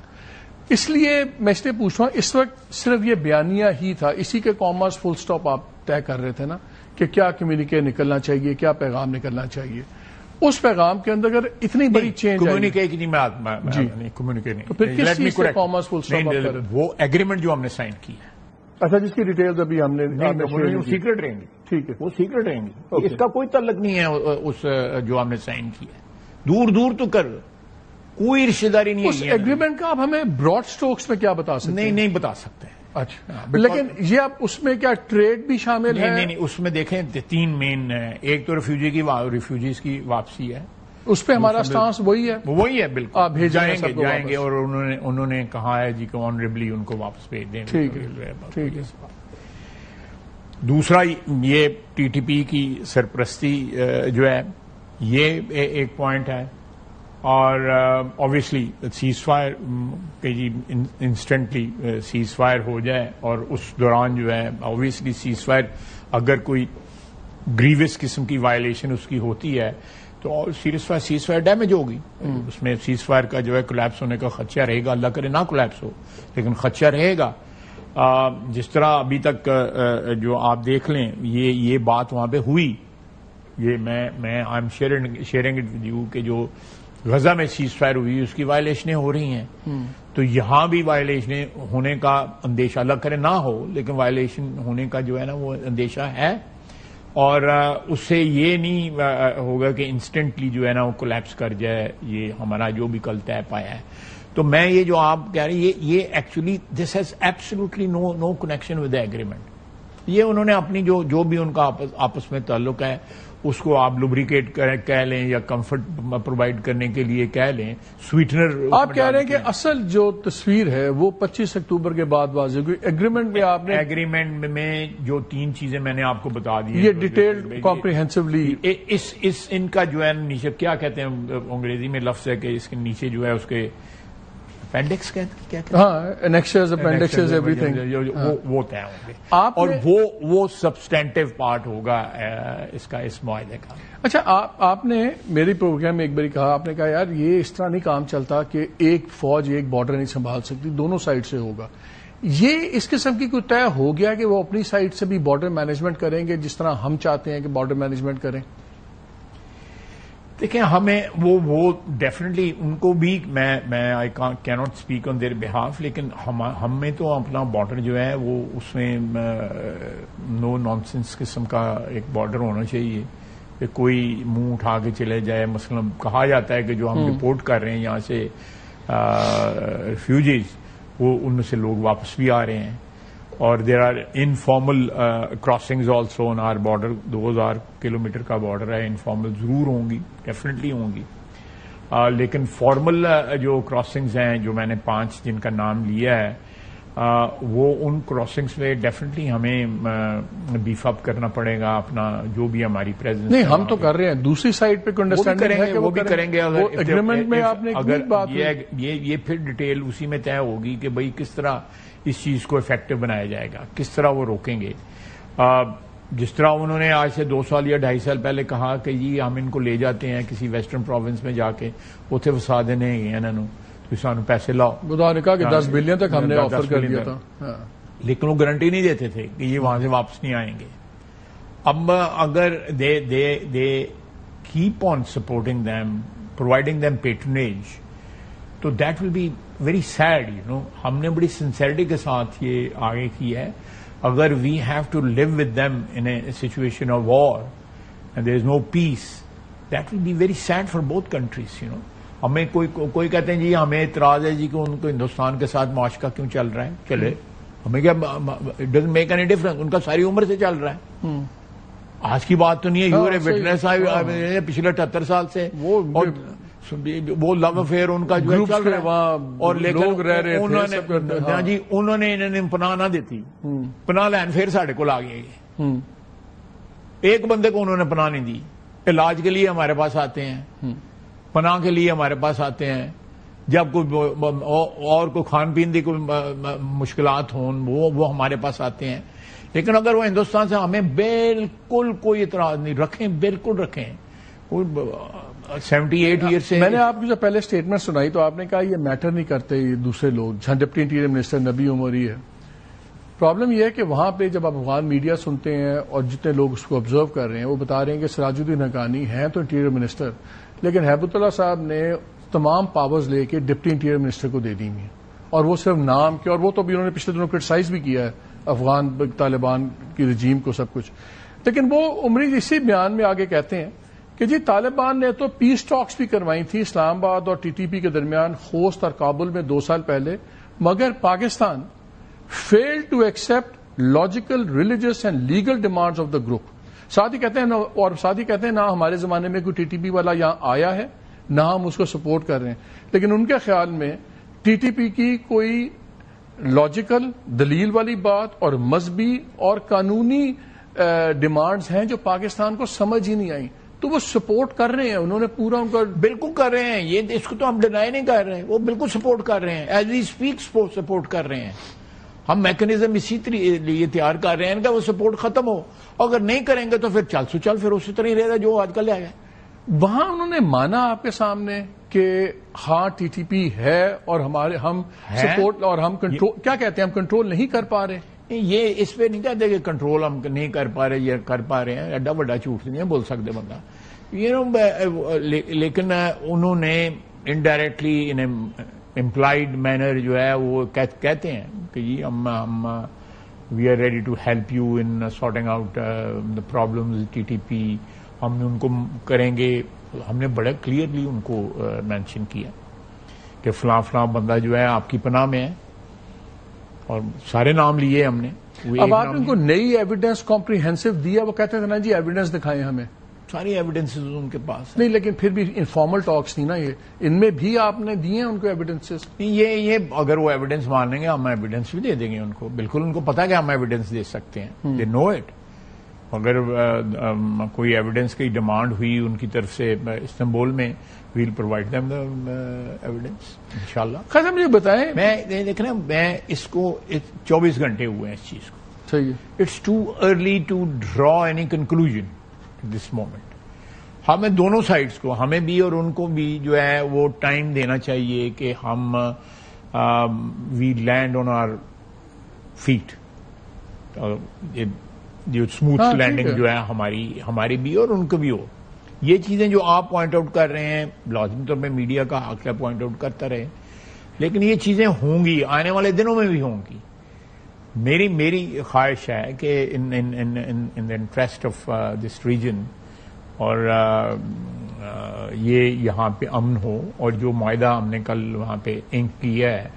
اس لیے میں اس لیے پوچھ رہا ہوں اس وقت صرف یہ بیانیہ ہی تھا, اسی کے کاماز فل سٹاپ آپ طے کر رہے تھے نا کہ کیا کمیونیکے نکلنا چاہیے, کیا پیغام نکلنا چاہیے. اس پیغام کے اندر اگر اتنی بڑی چینج کمیونیکے کی نہیں کمیونیکے نہیں, تو پھر کس چیز سے کاماز فل سٹاپ آپ کر رہے ہیں؟ وہ ایگریمنٹ جو ہم نے سائن کی ہے. اچھا, جس کی ڈیٹیلز ابھی ہم نے سیکرٹ رہیں گی. ٹھیک ہے, وہ سیکرٹ رہیں گی. اس کا کوئی تعلق نہیں ہے اس جو ہم نے سائن کیا ہے. دور دور تو کر کوئی رشتہ داری نہیں ہے. اس ایگریمنٹ کا آپ ہمیں براڈ سٹروکس میں کیا بتا سکتے ہیں؟ نہیں بتا سکتے. اچھا, لیکن یہ آپ اس میں کیا ٹریڈ بھی شامل ہے؟ نہیں, اس میں دیکھیں 3 مین ہیں. ایک تو ریفیوجیز کی واپسی ہے, اس پہ ہمارا سٹانس وہی ہے بالکل. آپ جائیں گے اور انہوں نے کہا ہے جی کہ آنریبلی ان کو واپس بھیج دیں. ٹھیک ہے. دوسرا یہ ٹی ٹی پی کی سرپرستی جو ہے یہ ایک پوائنٹ ہے. اور آبویسلی سیز فائر کہ جی انسٹنٹلی سیز فائر ہو جائے, اور اس دوران جو ہے آبویسلی سیز فائر اگر کوئی گریوس قسم کی وائلیشن اس کی ہوتی ہے تو سیز فائر ڈیمیج ہوگی. اس میں سیز فائر کا جو ہے کولیپس ہونے کا خدشہ رہے گا. اللہ کرے نہ کولیپس ہو لیکن خدشہ رہے گا. جس طرح ابھی تک جو آپ دیکھ لیں یہ بات وہاں پہ ہوئی, یہ میں I am sharing it with you کہ جو غزہ میں سیز فائر ہوئی اس کی وائلیشنیں ہو رہی ہیں. تو یہاں بھی وائلیشنیں ہونے کا اندیشہ, اللہ کرے نہ ہو لیکن وائلیشن ہونے کا جو ہے نا وہ اندیشہ ہے. اور اس سے یہ نہیں ہوگا کہ انسٹنٹلی جو ہے نا وہ کولیپس کر جائے. یہ ہمارا جو بھی کل طے پایا ہے. تو میں یہ جو آپ کہہ رہے ہیں یہ actually this has absolutely no connection with the agreement. یہ انہوں نے اپنی جو بھی ان کا آپس میں تعلق ہے اس کو آپ لوبریکیٹ کہہ لیں یا کمفرٹ پرووائڈ کرنے کے لیے کہہ لیں, سویٹنر. آپ کہہ رہے ہیں کہ اصل جو تصویر ہے وہ 25 اکتوبر کے بعد واضح ہوئی. ایگریمنٹ میں آپ نے ایگریمنٹ میں جو 3 چیزیں میں نے آپ کو بتا دی یہ ڈیٹیلڈ کمپریہنسولی ان کا جو ہے نیچے کیا کہتے ہیں انگریزی میں لفظ ہے کہ اس کے نیچے جو ہے اس کے اپینڈکس کہتے ہیں, ہاں انیکسز اپینڈکسز ایوری تھنگ وہ طے ہوں گے. اور وہ سبسٹینٹیو پارٹ ہوگا اس معاہدے کا. اچھا آپ نے میری پروگرام میں ایک بار کہا, آپ نے کہا یار یہ اس طرح نہیں کام چلتا کہ ایک فوج ایک بارڈر نہیں سنبھال سکتی, دونوں سائڈ سے ہوگا. یہ اس قسم کی کوئی طے ہو گیا کہ وہ اپنی سائڈ سے بھی بارڈر مینجمنٹ کریں گے جس طرح ہم چاہتے ہیں کہ بارڈر مینجمنٹ کریں؟ دیکھیں ہمیں وہ ڈیفینیٹلی ان کو بھی میں I can not speak on their behalf, لیکن ہم میں تو اپنا بارڈر جو ہے وہ اس میں نو نانسنس قسم کا ایک بارڈر ہونا چاہیے کہ کوئی منہ اٹھا کے چلے جائے. مثلا کہا جاتا ہے کہ جو ہم رپورٹ کر رہے ہیں یہاں سے ریفیوجیز وہ ان میں سے لوگ واپس بھی آ رہے ہیں. اور there are informal crossings also on our border. 2000 kilometre کا بارڈر ہے, انفارمل ضرور ہوں گی, ڈیفینیٹلی ہوں گی. لیکن فارمل جو کراسنگز ہیں جو میں نے 5 جن کا نام لیا ہے وہ ان کراسنگز میں ڈیفینیٹلی ہمیں بیف اپ کرنا پڑے گا اپنا جو بھی ہماری پریزنس. نہیں ہم تو کر رہے ہیں, دوسری سائڈ پہ کریں گے, وہ بھی کریں گے. ایگریمنٹ میں آپ نے یہ پھر ڈیٹیل اسی میں طے ہوگی کہ بھئی کس طرح اس چیز کو افیکٹو بنایا جائے گا, کس طرح وہ روکیں گے. جس طرح انہوں نے آج سے 2 سال یا 2.5 سال پہلے کہا کہ جی ہم ان کو لے جاتے ہیں کسی ویسٹرن پروونس میں جا کے اتنے وسا دینے ہیں انہوں نے, تو سانو پیسے لاؤ. خدا نے کہا کہ 10 بلین تک ہم نے آفر کر دیا تھا, لیکن وہ گارنٹی نہیں دیتے تھے کہ یہ وہاں سے واپس نہیں آئیں گے. اب اگر they keep on supporting them, providing them patronage, تو that will be very sad. ہم نے بڑی سنسیئرٹی کے ساتھ یہ آگے کی ہے. اگر we have to live with them in a situation of war and there is no peace, that will be very sad for both countries. ہمیں کوئی کہتے ہیں جی ہمیں اعتراض ہے جی کہ ان کو ہندوستان کے ساتھ معاشقہ کیوں چل رہا ہے, چلے ہمیں کیا, it doesn't make any difference. ان کا ساری عمر سے چل رہا ہے, آج کی بات تو نہیں ہے. یو آر اے وٹنس پچھلے 78 سال سے وہ لو افیئر ان کا جو ہے چل رہا ہے. اور لوگ رہ رہے جی انہوں نے پناہ نہ دیتی, پناہ لین پھر ساڈے کو آ گئے. ایک بندے کو انہوں نے پناہ نہیں دی. علاج کے لیے ہمارے پاس آتے ہیں, پناہ کے لیے ہمارے پاس آتے ہیں. جب کوئی اور کوئی کھان پین کی کوئی مشکلات ہوں وہ ہمارے پاس آتے ہیں. لیکن اگر وہ ہندوستان سے ہمیں بالکل کوئی اعتراض نہیں, رکھیں بالکل رکھیں. 78 ایئر سے میں نے آپ کو جو پہلے اسٹیٹمنٹ سنائی تو آپ نے کہا یہ میٹر نہیں کرتے یہ دوسرے لوگ, جہاں ڈپٹی انٹیریئر منسٹر نبی عمر ہی ہے. پرابلم یہ ہے کہ وہاں پہ جب آپ افغان میڈیا سنتے ہیں اور جتنے لوگ اس کو آبزرو کر رہے ہیں وہ بتا رہے ہیں کہ سراج الدین حقانی ہیں تو انٹیریئر منسٹر, لیکن ہیبت اللہ صاحب نے تمام پاورز لے کے ڈپٹی انٹیریئر منسٹر کو دے دی ہیں, اور وہ صرف نام کے, اور وہ تو بھی انہوں نے پچھلے دنوں کرٹیسائز بھی کیا ہے افغان طالبان کی رجیم کو سب کچھ. لیکن وہ عمری اسی بیان میں آگے کہتے ہیں کہ جی طالبان نے تو پیس ٹاکس بھی کروائی تھی اسلام آباد اور TTP کے درمیان خوست اور کابل میں 2 سال پہلے, مگر Pakistan fail to accept logical religious and legal demands of the group. ساتھ ہی کہتے ہیں نہ ہمارے زمانے میں کوئی TTP والا یہاں آیا ہے نہ ہم اس کو سپورٹ کر رہے ہیں. لیکن ان کے خیال میں TTP کی کوئی لاجیکل دلیل والی بات اور مذہبی اور قانونی ڈیمانڈز ہیں جو پاکستان کو سمجھ ہی نہیں آئی, تو وہ سپورٹ کر رہے ہیں. انہوں نے پورا ان کا بالکل کر رہے ہیں, یہ اس کو تو ہم ڈینائی نہیں کر رہے ہیں, وہ بالکل سپورٹ کر رہے ہیں, ایز وی اسپیک سپورٹ کر رہے ہیں. ہم میکنزم اسی لیے تیار کر رہے ہیں کہ وہ سپورٹ ختم ہو. اگر نہیں کریں گے تو پھر چل پھر اسی طرح ہی رہے گا جو آج کل ہے. وہاں انہوں نے مانا آپ کے سامنے کہ ہاں ٹی ٹی پی ہے اور ہم سپورٹ اور ہم کنٹرول کیا کہتے ہیں ہم کنٹرول نہیں کر پا رہے. یہ اس پہ نہیں کہتے کہ کنٹرول ہم نہیں کر پا رہے یا کر پا رہے ہیں, ایڈا بڑا جھوٹ نہیں بول سکتے بندہ. لیکن انہوں نے انڈائریکٹلی امپلائڈ مینر جو ہے وہ کہتے ہیں کہ جی ہم we are ready to help you in sorting out the problems T T P. ہم ان کو کریں گے. ہم نے بڑا کلیئرلی ان کو مینشن کیا کہ فلاں فلاں بندہ جو ہے آپ کی پناہ میں ہے اور سارے نام لیے ہم نے. اب آپ نے ان کو نئی ایویڈنس کمپریہنسو دیا, وہ کہتے تھے نا جی ایویڈنس دکھائیں ہمیں. ساری ایویڈنس ان کے پاس نہیں لیکن پھر بھی انفارمل ٹاکس تھی نا, یہ ان میں بھی آپ نے دیے ہیں ان کو ایویڈنسز. یہ اگر وہ ایویڈنس مان لیں گے ہم ایویڈنس بھی دے دیں گے ان کو. بالکل ان کو پتا ہے کہ ہم ایویڈنس دے سکتے ہیں. دے نو اٹ. اگر کوئی ایویڈنس کی ڈیمانڈ ہوئی ان کی طرف سے استنبول میں, we'll provide them the evidence انشاءاللہ. خیر مجھے بتائیں, میں دیکھنا میں اس کو 24 گھنٹے ہوئے ہیں اس چیز کو. صحیح ہے. It's too early to draw any conclusion at this moment. ہمیں دونوں سائڈس کو, ہمیں بھی اور ان کو بھی جو ہے وہ ٹائم دینا چاہیے کہ ہم وی لینڈ آن آر فیٹ. جو اسموتھ لینڈنگ جو ہے ہماری بھی اور ان کو بھی ہو. یہ چیزیں جو آپ پوائنٹ آؤٹ کر رہے ہیں لازمی طور پہ میڈیا کا حق ہے پوائنٹ آؤٹ کرتا رہے, لیکن یہ چیزیں ہوں گی آنے والے دنوں میں بھی ہوں گی. میری خواہش ہے کہ in the interest of this region اور یہ یہاں پہ امن ہو, اور جو معاہدہ ہم نے کل وہاں پہ انک کیا ہے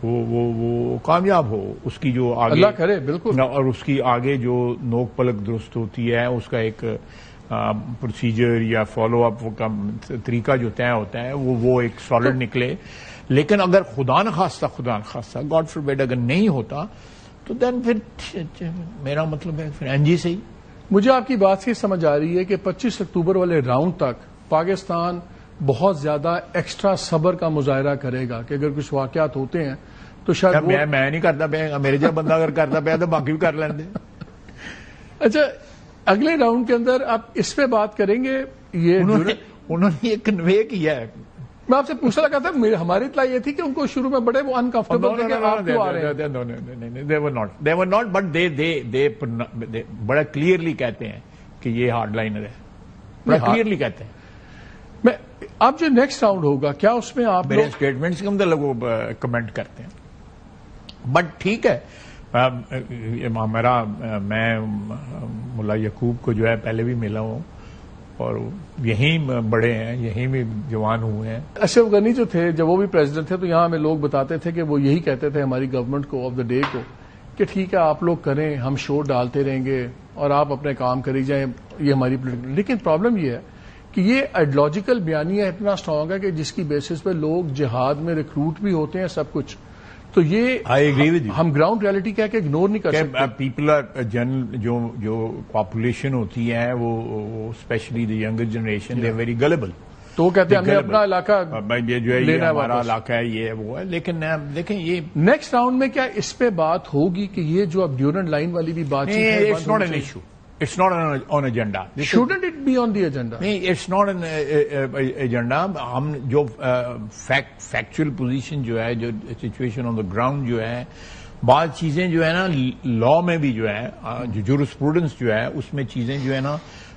وہ کامیاب ہو. اس کی جو آگے اللہ کرے بالکل, اور اس کی آگے جو نوک پلک درست ہوتی ہے اس کا ایک پروسیجر یا فالو اپ کا طریقہ جو طے ہوتا ہے وہ ایک سالڈ نکلے. لیکن اگر خدا نخواستہ گاڈ فوربیڈ اگر نہیں ہوتا تو دین پھر میرا مطلب ہے پھر این جی سے ہی. مجھے آپ کی بات سے سمجھ آ رہی ہے کہ 25 اکتوبر والے راؤنڈ تک پاکستان بہت زیادہ ایکسٹرا صبر کا مظاہرہ کرے گا کہ اگر کچھ واقعات ہوتے ہیں تو شاید میں نہیں کرتا پیا, میرے جب بندہ اگر کرتا پیا تو باقی بھی کر لیں. اچھا اگلے راؤنڈ کے اندر آپ اس پہ بات کریں گے. یہ انہوں نے یہ کنوے کیا ہے. میں آپ سے پوچھنا لگا تھا, ہماری اطلاع یہ تھی کہ ان کو شروع میں بڑے وہ انکمفرٹیبل تھے کہ آپ کیوں آ رہے ہیں. they were not but they بڑا کلیئرلی کہتے ہیں کہ یہ ہارڈ لائنر ہے. بڑا کلیئرلی کہتے ہیں. اب جو نیکسٹ راؤنڈ ہوگا کیا اس میں آپ میرے اسٹیٹمنٹس کے اندر لوگ کمنٹ کرتے ہیں, بٹ ٹھیک ہے. میں ملا یعقوب کو جو ہے پہلے بھی ملا ہوں اور یہیں بڑے ہیں, یہیں بھی جوان ہوئے ہیں. اشرف غنی جو تھے جب وہ بھی پریزیڈنٹ تھے تو یہاں ہمیں لوگ بتاتے تھے کہ وہ یہی کہتے تھے ہماری گورنمنٹ کو آف دا ڈے کو کہ ٹھیک ہے آپ لوگ کریں, ہم شور ڈالتے رہیں گے اور آپ اپنے کام کری جائیں, یہ ہماری پولیٹیکل. لیکن پرابلم یہ ہے کہ یہ آئیڈیالوجیکل بیانیہ اتنا اسٹرانگ ہے کہ جس کی بیسس پہ لوگ جہاد میں ریکروٹ بھی ہوتے ہیں سب کچھ. تو یہ ہم گراؤنڈ ریالٹی کہہ کے اگنور نہیں کر سکتے. پیپل آر جنرل جو پاپولیشن ہوتی ہے وہ especially the younger generation they very gullible. تو وہ کہتے ہیں ہمیں اپنا علاقہ یہ جو ہے یہ ہمارا علاقہ ہے یہ وہ ہے. لیکن دیکھیں یہ نیکسٹ راؤنڈ میں کیا اس پہ بات ہوگی کہ یہ جو اب ڈیورنٹ لائن والی بھی بات ہے, it's not an issue, it's not on agenda. Shouldn't it be on the agenda? نہیں, اٹس ناٹ این ایجنڈا. ہم جو فیکچوئل پوزیشن جو ہے, جو سچویشن آن دا گراؤنڈ جو ہے, بعض چیزیں جو ہے نا لا میں بھی جو ہے جو جورسپروڈنس جو ہے اس میں چیزیں جو ہے نا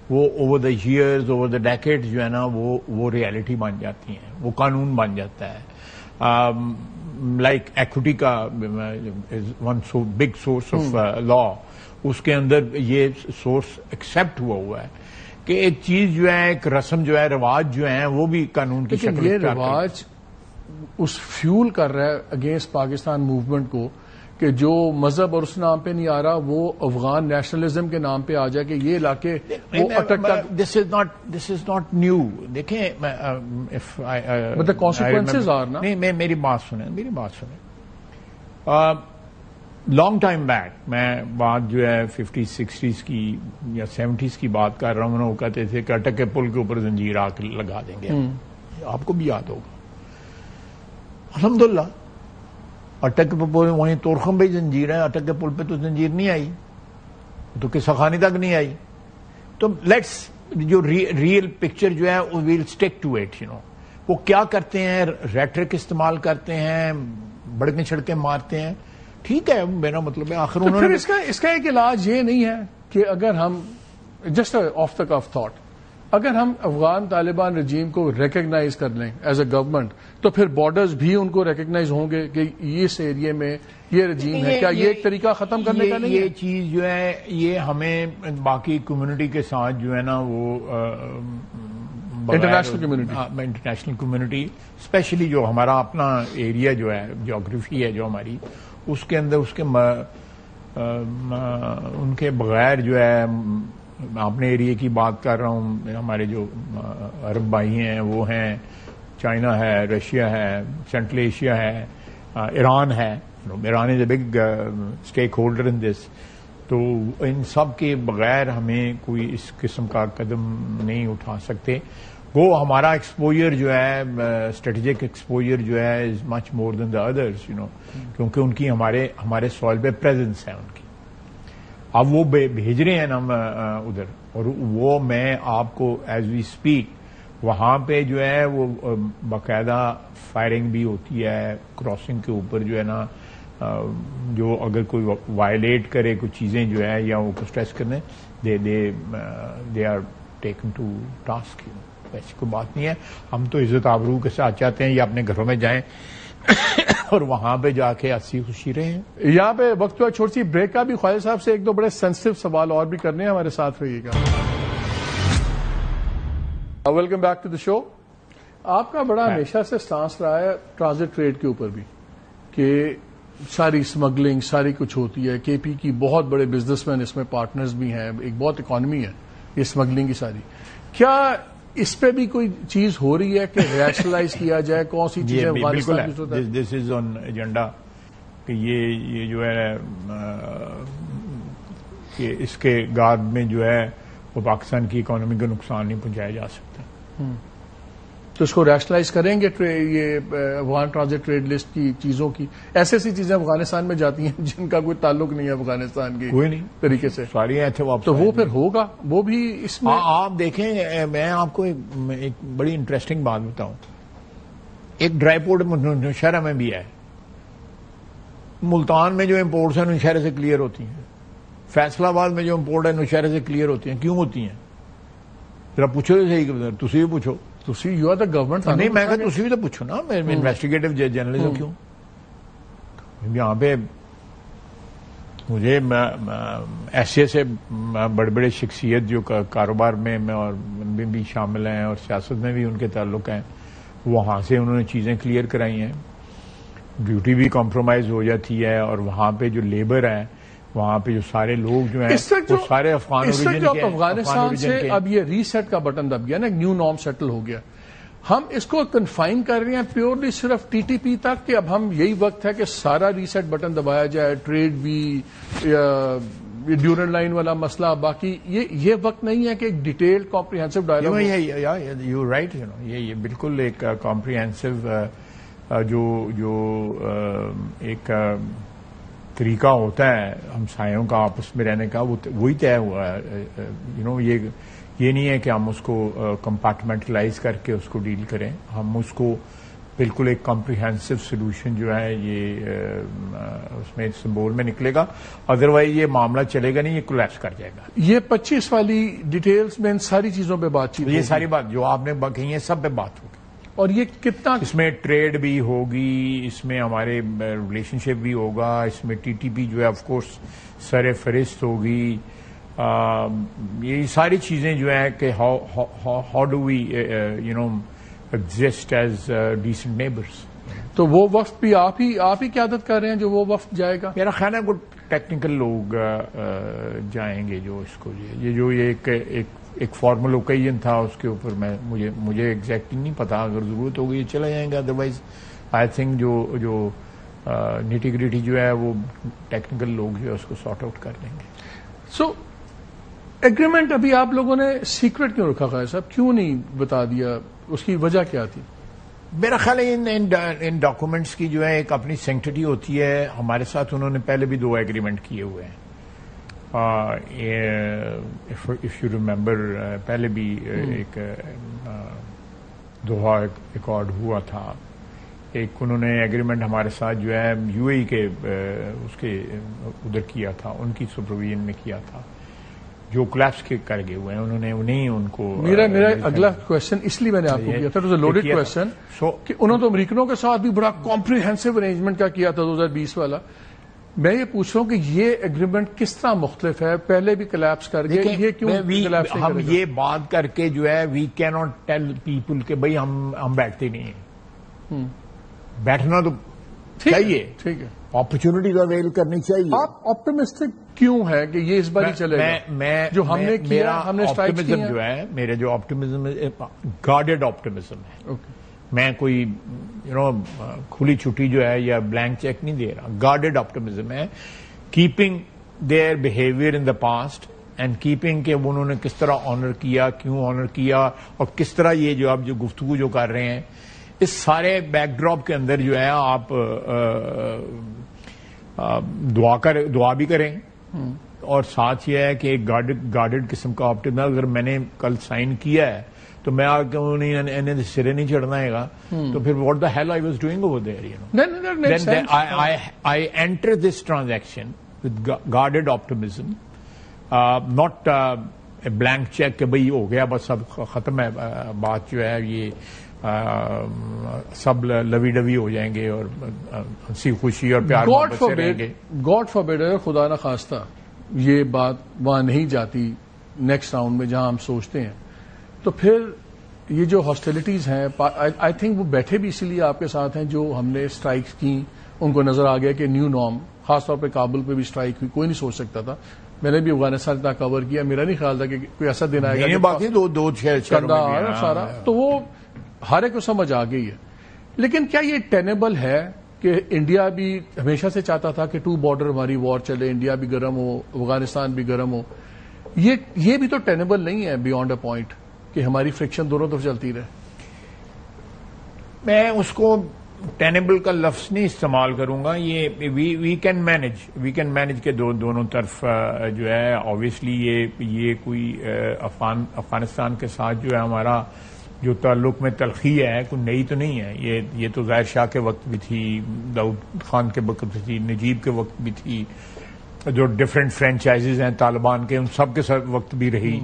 وہ over the years over the decade جو ہے نا وہ ریالٹی بن جاتی ہیں, وہ قانون بن جاتا ہے. لائک ایکوٹی کا one big source of law, اس کے اندر یہ سورس ایکسپٹ ہوا ہے کہ ایک چیز جو ہے, ایک رسم جو ہے, رواج جو ہے وہ بھی قانون کی شکل. یہ رواج اس فیول کر رہا ہے اگینسٹ پاکستان موومنٹ کو کہ جو مذہب اور اس نام پہ نہیں آ رہا وہ افغان نیشنلزم کے نام پہ آ جائے کہ یہ علاقے وہ اٹک تک. دس از ناٹ نیو. دیکھیں مطلب کانسیکوینسز آر نا. نہیں, میری بات سنیں. لانگ ٹائم بیک میں بات جو ہے 50s 60s کی یا 70s کی بات کر رہا ہوں. وہ کہتے تھے کہ اٹک کے پل کے اوپر زنجیر آ کے لگا دیں گے. آپ کو بھی یاد ہوگا. الحمدللہ اٹک کے پل وہیں تورخم بھی زنجیر ہے, اٹک کے پل پہ تو زنجیر نہیں آئی, تو کسا خانی تک نہیں آئی. تو لیٹس جو ریئل پکچر جو ہے ویل اسٹک ٹو اٹ. وہ کیا کرتے ہیں, ریٹرک استعمال کرتے ہیں, بڑکیں چھڑکیں مارتے ہیں. ٹھیک ہے, میرا مطلب ہے آخر انہوں نے اس کا ایک علاج یہ نہیں ہے کہ اگر ہم just off the cuff thought, اگر ہم افغان طالبان رجیم کو ریکگنائز کر لیں ایز اے گورنمنٹ, تو پھر بارڈرز بھی ان کو ریکگنائز ہوں گے کہ اس ایریے میں یہ رجیم ہے. کیا یہ ایک طریقہ ختم کرنے کا نہیں ہے؟ یہ چیز جو ہے یہ ہمیں باقی کمیونٹی کے ساتھ جو ہے نا وہ انٹرنیشنل کمیونٹی اسپیشلی جو ہمارا اپنا ایریا جو ہے, جیوگرافی ہے جو ہماری, اس کے اندر اس کے ان کے بغیر جو ہے, اپنے ایریے کی بات کر رہا ہوں, ہمارے جو عرب بھائی ہیں وہ ہیں, چائنا ہے, رشیا ہے, سینٹرل ایشیا ہے, ایران ہے. Iran is a big stakeholder in this. تو ان سب کے بغیر ہمیں کوئی اس قسم کا قدم نہیں اٹھا سکتے. وہ ہمارا ایکسپوجر جو ہے, اسٹریٹجک ایکسپوجر جو ہے, از مچ مور دین دا ادرس, کیونکہ ان کی ہمارے سوائل پہ پریزنس ہے ان کی. اب وہ بھیج رہے ہیں نا ادھر, اور وہ میں آپ کو ایز وی اسپیک وہاں پہ جو ہے وہ باقاعدہ فائرنگ بھی ہوتی ہے کراسنگ کے اوپر جو ہے نا, جو اگر کوئی وائلیٹ کرے کچھ چیزیں جو ہے یا وہ اسٹریس کرنے, they are taken to task. ایسی کوئی بات نہیں ہے. ہم تو عزت آبرو کے ساتھ چاہتے ہیں یا اپنے گھروں میں جائیں اور وہاں پہ جا کے ہنسی خوشی رہے ہیں. یہاں پہ وقت ہوا چھوٹی سی بریک کا بھی. خواجہ صاحب سے ایک دو بڑے سینسٹیو سوال اور بھی کرنے ہیں, ہمارے ساتھ رہیے گا. ویلکم بیک ٹو دا شو. آپ کا بڑا ہمیشہ سے سٹانس رہا ہے ٹرانزٹ ٹریڈ کے اوپر بھی, کہ ساری اسمگلنگ ساری کچھ ہوتی ہے. کے پی کی بہت بڑے بزنس مین اس میں پارٹنرز بھی ہیں, ایک بہت اکانومی ہے یہ اسمگلنگ کی ساری. کیا اس پہ بھی کوئی چیز ہو رہی ہے کہ ریشنلائز کیا جائے کون سی چیزیں افغانستان کی؟ دس از آن ایجنڈا کہ یہ جو ہے کہ اس کے گارد میں جو ہے وہ پاکستان کی اکانومی کو نقصان نہیں پہنچایا جا سکتا. تو اس کو ریشنلائز کریں گے یہ افغان ٹرانزٹ ٹریڈ لسٹ کی چیزوں کی. ایسی چیزیں افغانستان میں جاتی ہیں جن کا کوئی تعلق نہیں ہے افغانستان کے کوئی نہیں طریقے سے, ساری ایسے واپس. تو وہ پھر ہوگا وہ بھی اس میں. آپ دیکھیں, میں آپ کو ایک بڑی انٹرسٹنگ بات بتاؤں. ایک ڈرائی پورٹ نوشہرہ میں بھی ہے. ملتان میں جو امپورٹس ہیں نوشہرہ سے کلیئر ہوتی ہیں. فیصلہ آباد میں جو امپورٹ ہے نوشہرہ سے کلیئر ہوتی ہیں. کیوں ہوتی ہیں ذرا پوچھو تو صحیح, تسی بھی پوچھو. You are the government. نہیں, میں کہا تسی بھی تو پوچھو نا. انویسٹیگیٹو جرنلزم کیوں یہاں پہ مجھے ایسے بڑے بڑے شخصیت جو کاروبار میں اور بھی شامل ہیں اور سیاست میں بھی ان کے تعلق ہیں, وہاں سے انہوں نے چیزیں کلیئر کرائی ہیں. ڈیوٹی بھی کمپرومائز ہو جاتی ہے, اور وہاں پہ جو لیبر ہے وہاں پہ جو سارے لوگ جو ہیں وہ سارے افغان اوریجن کے. افغانستان سے اب یہ ریسیٹ کا بٹن دب گیا نا, ایک نیو نارم سیٹل ہو گیا. ہم اس کو کنفائن کر رہے ہیں پیورلی صرف ٹی ٹی پی تک, کہ اب ہم یہی وقت ہے کہ سارا ریسیٹ بٹن دبایا جائے, ٹریڈ بھی, ڈیورنٹ لائن والا مسئلہ, باقی یہ وقت نہیں ہے کہ ایک detailed comprehensive dialogue. You right, یہ بالکل ایک کمپریہنسو جو ایک طریقہ ہوتا ہے ہمسایوں کا آپس میں رہنے کا, وہی طے ہوا ہے. یہ نہیں ہے کہ ہم اس کو کمپارٹمنٹلائز کر کے اس کو ڈیل کریں. ہم اس کو بالکل ایک کمپریہنسو سولوشن جو ہے یہ اس میں سمبول میں نکلے گا. ادروائز یہ معاملہ چلے گا نہیں, یہ کولیپس کر جائے گا. یہ 25 والی ڈیٹیلز میں ان ساری چیزوں پہ بات چیت, یہ ساری بات جو آپ نے کہی ہے سب پہ بات ہوگی. اور یہ کتنا اس میں ٹریڈ بھی ہوگی, اس میں ہمارے ریلیشن شپ بھی ہوگا, اس میں ٹی ٹی پی جو ہے آف کورس سر فہرست ہوگی. یہ ساری چیزیں جو ہے کہ how do we exist as decent neighbours. تو وہ وفد بھی آپ ہی قیادت کر رہے ہیں جو وہ وفد جائے گا؟ میرا خیال ہے کچھ ٹیکنیکل لوگ جائیں گے جو اس کو یہ جو ایک فارمل اوکیزن تھا اس کے اوپر مجھے ایگزیکٹلی نہیں پتا. اگر ضرورت ہوگی چلے جائیں گے, ادروائز آئی تھنک جو نیٹی گریٹی جو ہے وہ ٹیکنیکل لوگ جو ہے اس کو سارٹ آؤٹ کر لیں گے. سو ایگریمنٹ ابھی آپ لوگوں نے سیکرٹ کیوں رکھا ہے صاحب, کیوں نہیں بتا دیا, اس کی وجہ کیا تھی؟ میرا خیال ہے ان ڈاکومنٹس کی جو ہے ایک اپنی سینکٹیٹی ہوتی ہے. ہمارے ساتھ انہوں نے پہلے بھی 2 ایگریمنٹ کیے ہوئے ہیں. if you remember پہلے بھی ایک دوحہ ایکارڈ ہوا تھا، ایک انہوں نے ایگریمنٹ ہمارے ساتھ جو ہے یو اے ای کے اس کے ادھر کیا تھا، ان کی سپرویژن میں کیا تھا، جو کلیپس کے کر گئے ہوئے ہیں انہیں ان کو. میرا اگلا کوشچن اس لیے میں نے آپ کو کیا تھا، لوڈیڈ کوشچن، کہ انہوں نے تو امریکنوں کے ساتھ بھی بڑا کمپریہنسو ارینجمنٹ کا کیا تھا 2020 والا. میں یہ پوچھ رہا ہوں کہ یہ ایگریمنٹ کس طرح مختلف ہے؟ پہلے بھی کلیپس کر گئے، یہ کیوں کلیپس نہیں؟ ہم یہ بات کر کے جو ہے وی کی ناٹ ٹیل پیپل کہ بھائی ہم بیٹھتے نہیں ہیں. بیٹھنا تو چاہیے، ٹھیک ہے، اپرچونٹی کا اویل کرنی چاہیے. آپ آپٹمسٹک کیوں ہے کہ یہ اس بار ہی چلے گا؟ جو ہم نے کیا، ہم نے اسٹرائک کیا جو ہے، میرا جو آپٹمزم ہے گارڈیڈ آپٹمزم ہے. میں کوئی کھلی چھٹی جو ہے یا بلینک چیک نہیں دے رہا. گارڈیڈ آپٹمزم ہے، keeping their behaviour in the past and keeping کہ انہوں نے کس طرح آنر کیا، کیوں آنر کیا، اور کس طرح یہ جو آپ جو گفتگو جو کر رہے ہیں، اس سارے بیک ڈراپ کے اندر جو ہے آپ دعا بھی کریں، اور ساتھ یہ ہے کہ ایک گارڈیڈ قسم کا آپٹمزم. اگر میں نے کل سائن کیا ہے تو میں آ کے انہیں سرے نہیں چڑھنا ہے گا، تو پھر what the hell I was doing over there. I enter this transaction with guarded optimism, not a blank check کہ بھئی ہو گیا بس اب ختم ہے بات جو ہے، یہ سب لوی ڈوی ہو جائیں گے اور ہنسی خوشی اور پیار محبت سے رہیں گے. گاڈ فاربیڈ، خدا نہ خواستہ یہ بات وہاں نہیں جاتی نیکسٹ راؤنڈ میں جہاں ہم سوچتے ہیں، تو پھر یہ جو ہاسٹیلٹیز ہیں، آئی تھنک وہ بیٹھے بھی اسی لیے آپ کے ساتھ ہیں. جو ہم نے اسٹرائکس کی ان کو نظر آ گیا کہ نیو نارم، خاص طور پہ کابل پہ بھی اسٹرائک ہوئی، کوئی نہیں سوچ سکتا تھا. میں نے بھی افغانستان اتنا کور کیا، میرا نہیں خیال تھا کہ کوئی ایسا دن آئے گا. باقی دو سارا تو وہ ہر ایک کو سمجھ آ گئی ہے. لیکن کیا یہ ٹینیبل ہے کہ انڈیا بھی ہمیشہ سے چاہتا تھا کہ 2 بارڈر ہماری وار چلے، انڈیا بھی گرم ہو، افغانستان بھی گرم ہو؟ یہ بھی تو ٹینیبل نہیں ہے بیونڈ اے پوائنٹ کہ ہماری فرکشن دونوں طرف چلتی رہے. میں اس کو ٹینیبل کا لفظ نہیں استعمال کروں گا. یہ وی کین مینج کے دونوں طرف جو ہے. آبویسلی یہ کوئی افغانستان کے ساتھ جو ہے ہمارا جو تعلق میں تلخی ہے کوئی نئی تو نہیں ہے. یہ تو ظاہر شاہ کے وقت بھی تھی، داؤد خان کے وقت بھی تھی، نجیب کے وقت بھی تھی، جو ڈفرینٹ فرینچائزز ہیں طالبان کے ان سب کے وقت بھی رہی.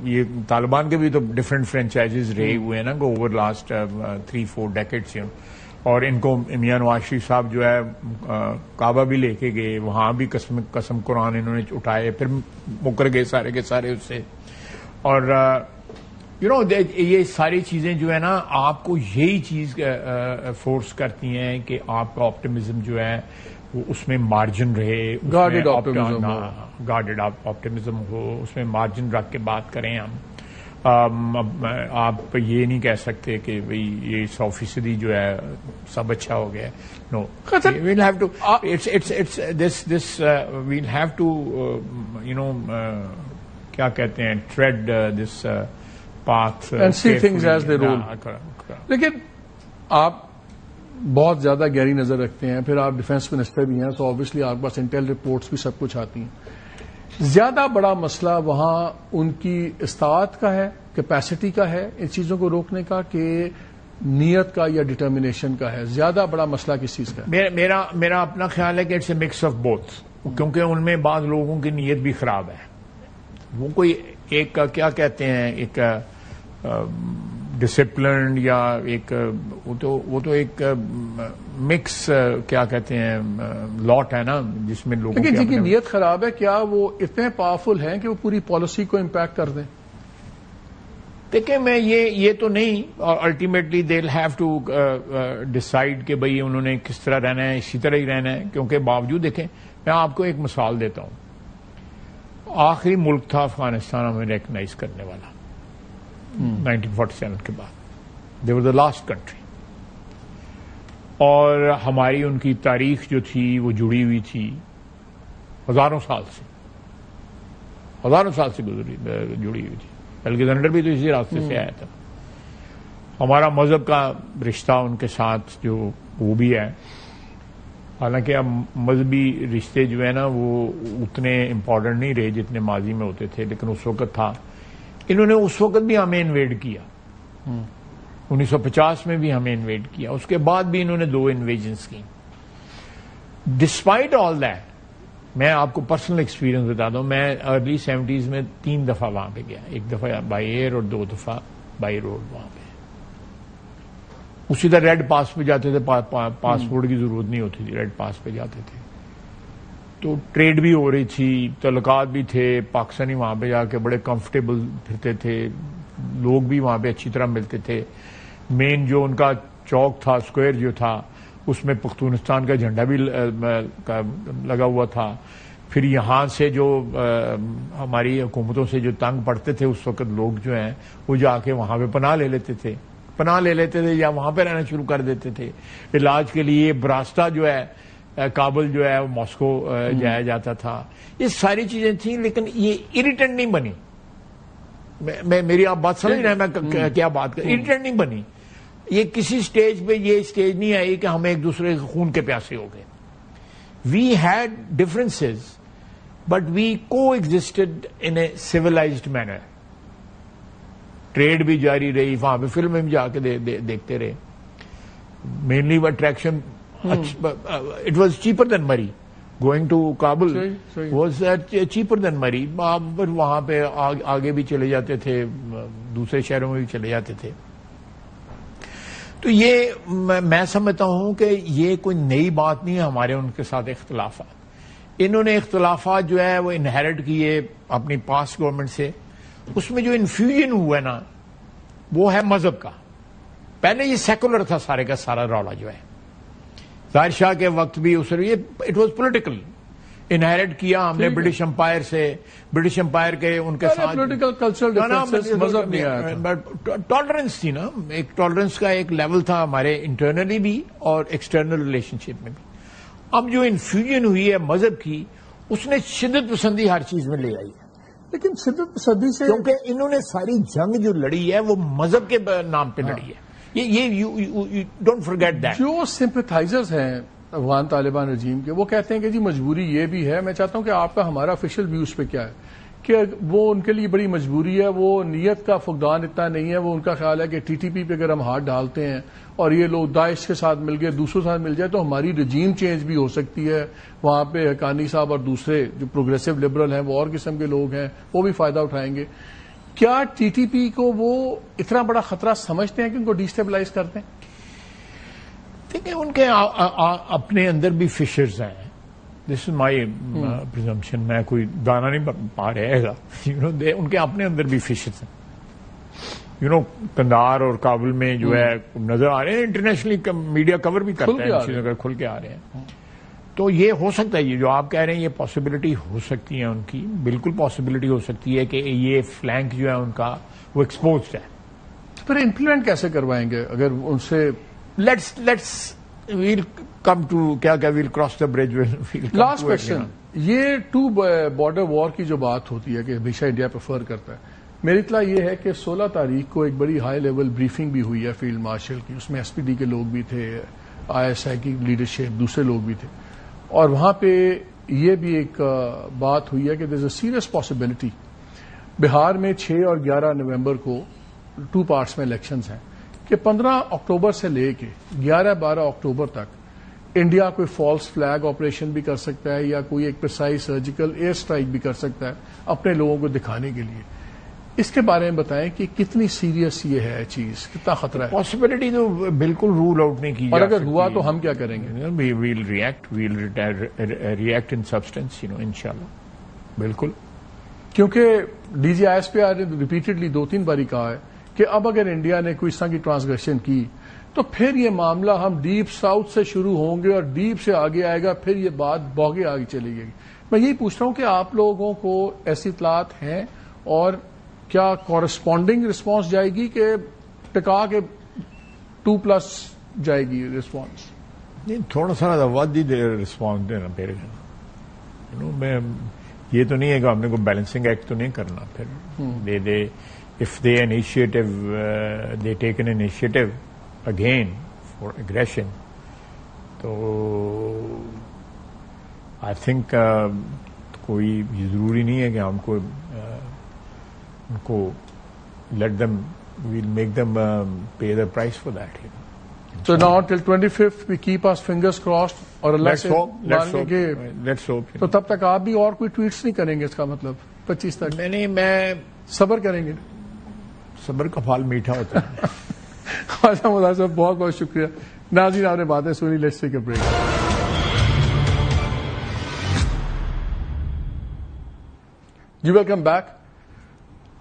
یہ طالبان کے بھی تو ڈفرینٹ فرینچائزز رہے ہوئے ہیں نا اوور لاسٹ 3-4 ڈیکیڈز. اور ان کو میاں نواز شریف صاحب جو ہے کعبہ بھی لے کے گئے، وہاں بھی قسم قرآن انہوں نے اٹھائے، پھر مکر گئے سارے کے سارے اس سے. اور یہ ساری چیزیں جو ہے نا آپ کو یہی چیز فورس کرتی ہیں کہ آپ کا آپٹمزم جو ہے وہ اس میں مارجن رہے، گارڈیڈ آپٹمزم ہو، اس میں مارجن رکھ کے بات کریں. ہم آپ یہ نہیں کہہ سکتے کہ یہ 100% جو ہے سب اچھا ہو گیا. No, we'll have to we'll have to کیا کہتے ہیں trade this path and see things as they roll. لیکن آپ بہت زیادہ گہری نظر رکھتے ہیں، پھر آپ ڈیفینس منسٹر بھی ہیں، تو آبویسلی آپ پاس انٹیل رپورٹس بھی سب کچھ آتی ہیں. زیادہ بڑا مسئلہ وہاں ان کی استطاعت کا ہے، کیپیسٹی کا ہے ان چیزوں کو روکنے کا، کہ نیت کا یا ڈٹرمنیشن کا ہے؟ زیادہ بڑا مسئلہ کس چیز کا ہے؟ میرا اپنا خیال ہے کہ it's a mix of both, کیونکہ ان میں بعض لوگوں کی نیت بھی خراب ہے. وہ کوئی ایک کیا کہتے ہیں ایک ڈسپلنڈ یا ایک وہ تو ایک مکس کیا کہتے ہیں لاٹ ہے نا جس میں لوگوں لیکن جن کی نیت خراب ہے کیا وہ اتنے پاورفل ہیں کہ وہ پوری پالیسی کو امپیکٹ کر دیں؟ دیکھیں میں یہ تو نہیں، اور ultimately they will have to decide کہ بھئی انہوں نے کس طرح رہنا ہے، اسی طرح ہی رہنا ہے. کیونکہ باوجود دیکھیں میں آپ کو ایک مثال دیتا ہوں. آخری ملک تھا افغانستان ہمیں ریکگنائز کرنے والا 1947 کے بعد. دے ور دا لاسٹ کنٹری. اور ہماری ان کی تاریخ جو تھی وہ جڑی ہوئی تھی ہزاروں سال سے جڑی ہوئی تھی. الگزینڈر بھی تو اسی راستے سے آیا تھا. ہمارا مذہب کا رشتہ ان کے ساتھ جو وہ بھی ہے. حالانکہ اب مذہبی رشتے جو ہے نا وہ اتنے امپورٹنٹ نہیں رہے جتنے ماضی میں ہوتے تھے، لیکن اس وقت تھا. انہوں نے اس وقت بھی ہمیں انویڈ کیا، 1950 میں بھی ہمیں انویڈ کیا، اس کے بعد بھی انہوں نے 2 انویژنس کی. ڈسپائٹ آل دیٹ، میں آپ کو پرسنل ایکسپیرینس بتا دوں، میں ارلی 70s میں 3 دفعہ وہاں پہ گیا، 1 دفعہ بائی ایئر اور 2 دفعہ بائی روڈ. وہاں پہ اسی طرح ریڈ پاس پہ جاتے تھے، پاسپورٹ کی ضرورت نہیں ہوتی تھی، ریڈ پاس پہ جاتے تھے. تو ٹریڈ بھی ہو رہی تھی، تعلقات بھی تھے، پاکستانی وہاں پہ جا کے بڑے کمفرٹیبل پھرتے تھے، لوگ بھی وہاں پہ اچھی طرح ملتے تھے. مین جو ان کا چوک تھا، اسکوائر جو تھا، اس میں پختونستان کا جھنڈا بھی لگا ہوا تھا. پھر یہاں سے جو ہماری حکومتوں سے جو تنگ پڑتے تھے اس وقت لوگ جو ہیں وہ جا کے وہاں پہ پناہ لے لیتے تھے یا وہاں پہ رہنا شروع کر دیتے تھے. علاج کے لیے براستہ جو ہے کابل جو ہے وہ ماسکو جایا جاتا تھا. یہ ساری چیزیں تھیں، لیکن یہ اریٹنٹ نہیں بنی. میری آپ بات سمجھ رہے ہیں میں کیا بات کر، اریٹنٹ نہیں بنی. یہ کسی سٹیج پہ یہ سٹیج نہیں آئی کہ ہم ایک دوسرے کے خون کے پیاسے ہو گئے. We had differences but we coexisted in a civilised manner. Trade بھی جاری رہی، وہاں پہ فلمیں بھی جا کے دیکھتے رہے. Mainly attraction it was cheaper than Murree. Going to Kabul was cheaper than Murree. وہاں پہ آگے بھی چلے جاتے تھے، دوسرے شہروں میں بھی چلے جاتے تھے. تو یہ میں سمجھتا ہوں کہ یہ کوئی نئی بات نہیں ہے ہمارے ان کے ساتھ اختلافات. انہوں نے اختلافات جو ہے وہ انہیرٹ کیے اپنی پاسٹ گورنمنٹ سے. اس میں جو انفیوژن ہوا ہے نا وہ ہے مذہب کا. پہلے یہ سیکولر تھا سارے کا سارا رولا جو ہے. ظاہر شاہ کے وقت بھی اس یہ اٹ واز پولیٹیکل. انہیرٹ کیا ہم نے برٹش امپائر سے. برٹش امپائر کے ان کے ساتھ پولیٹیکل کلچرل مذہب نہیں آیا. ٹالرنس تھی نا، ایک ٹالرنس کا ایک لیول تھا ہمارے انٹرنلی بھی اور ایکسٹرنل ریلیشن شپ میں بھی. اب جو انفیوژن ہوئی ہے مذہب کی، اس نے شدت پسندی ہر چیز میں لے آئی ہے. لیکن شدت پسندی سے کیونکہ انہوں نے ساری جنگ جو لڑی ہے وہ مذہب کے نام پہ لڑی ہے. یہ ڈونٹ فرگیٹ دیٹ. جو سمپتھائزرز ہیں افغان طالبان رجیم کے، وہ کہتے ہیں کہ جی مجبوری یہ بھی ہے. میں چاہتا ہوں کہ آپ کا ہمارا آفیشیل ویو اس پہ کیا ہے کہ وہ ان کے لیے بڑی مجبوری ہے. وہ نیت کا فقدان اتنا نہیں ہے. وہ ان کا خیال ہے کہ ٹی ٹی پی پہ اگر ہم ہاتھ ڈالتے ہیں اور یہ لوگ داعش کے ساتھ مل گئے، دوسروں کے ساتھ مل جائے، تو ہماری رجیم چینج بھی ہو سکتی ہے. وہاں پہ حقانی صاحب اور دوسرے جو پروگریسو لبرل ہیں، وہ اور قسم کے لوگ ہیں، وہ بھی فائدہ اٹھائیں گے. کیا ٹی ٹی پی کو وہ اتنا بڑا خطرہ سمجھتے ہیں کہ ان کو ڈیسٹیبلائز کرتے ہیں؟ دیکھیں ان کے اپنے اندر بھی فشرز ہیں. دس از مائی پرزمپشن. میں کوئی دانا نہیں پا رہے گا. ان کے اپنے اندر بھی فشرز ہیں. کندھار اور کابل میں جو ہے نظر آ رہے ہیں. انٹرنیشنلی میڈیا کور بھی کرتا ہے، کھل کے آ رہے ہیں. تو یہ ہو سکتا ہے، یہ جو آپ کہہ رہے ہیں یہ پاسبلٹی ہو سکتی ہے ان کی. بالکل پاسبلٹی ہو سکتی ہے کہ یہ فلینک جو ہے ان کا وہ ایکسپوزڈ ہے. پھر امپلیمنٹ کیسے کروائیں گے اگر ان سے لیٹس ویل کم ٹو کیا we'll cross the bridge. Last question, یہ 2 بارڈر وار کی جو بات ہوتی ہے کہ ہمیشہ انڈیا پریفر کرتا ہے، میری اطلاع یہ ہے کہ 16 تاریخ کو ایک بڑی ہائی لیول بریفنگ بھی ہوئی ہے فیلڈ مارشل کی. اس میں ایس پی ڈی کے لوگ بھی تھے، آئی ایس آئی کی لیڈرشپ، دوسرے لوگ بھی تھے. اور وہاں پہ یہ بھی ایک بات ہوئی ہے کہ دیر از اے سیریس پاسبلٹی بہار میں 6 اور 11 نومبر کو 2 پارٹس میں الیکشنز ہیں کہ 15 اکتوبر سے لے کے 11-12 اکتوبر تک انڈیا کوئی فالس فلیگ آپریشن بھی کر سکتا ہے یا کوئی ایک پرسائز سرجیکل ایئر اسٹرائک بھی کر سکتا ہے اپنے لوگوں کو دکھانے کے لیے. اس کے بارے میں بتائیں کہ کتنی سیریس یہ ہے چیز، کتنا خطرہ ہے. پاسبلٹی تو بالکل رول آؤٹ نہیں کی. اور اگر ہوا تو ہم کیا کریں گے؟ ویل ریئیکٹ ان سبسٹینس انشاءاللہ. بالکل. کیونکہ D G I S P R نے ریپیٹڈلی 2-3 باری کہا ہے کہ اب اگر انڈیا نے کوئی اس طرح کی ٹرانسگریشن کی تو پھر یہ معاملہ ہم ڈیپ ساؤتھ سے شروع ہوں گے اور ڈیپ سے آگے آئے گا، پھر یہ بات بوگے آگے چلی گئی. میں یہی پوچھ رہا ہوں کہ آپ لوگوں کو ایسی اطلاعات ہیں اور کیا کورسپونڈنگ رسپانس جائے گی کہ ٹکا کے 2+ جائے گی رسپانس؟ نہیں، تھوڑا سا ود ہی رسپانس دینا پڑے گا. میں یہ تو نہیں ہے کہ ہم نے کوئی بیلنسنگ ایکٹ تو نہیں کرنا. پھر if they take an initiative again for aggression تو آئی تھنک کوئی ضروری نہیں ہے کہ ہم کو ان کو let them we'll make them pay the price for that. So now till 25th we keep our fingers crossed اور اللہ سے مانگیں کہ لیٹس ہوپ. تو تب تک آپ بھی اور کوئی ٹویٹس نہیں کریں گے, اس کا مطلب 25 تک میں صبر کریں گے. صبر کا پھل میٹھا ہوتا ہے. خواجہ مظاہر صاحب بہت بہت شکریہ. ناظرین آپ نے باتیں سنی, لیٹس ٹیک اے بریک. جی ویلکم بیک.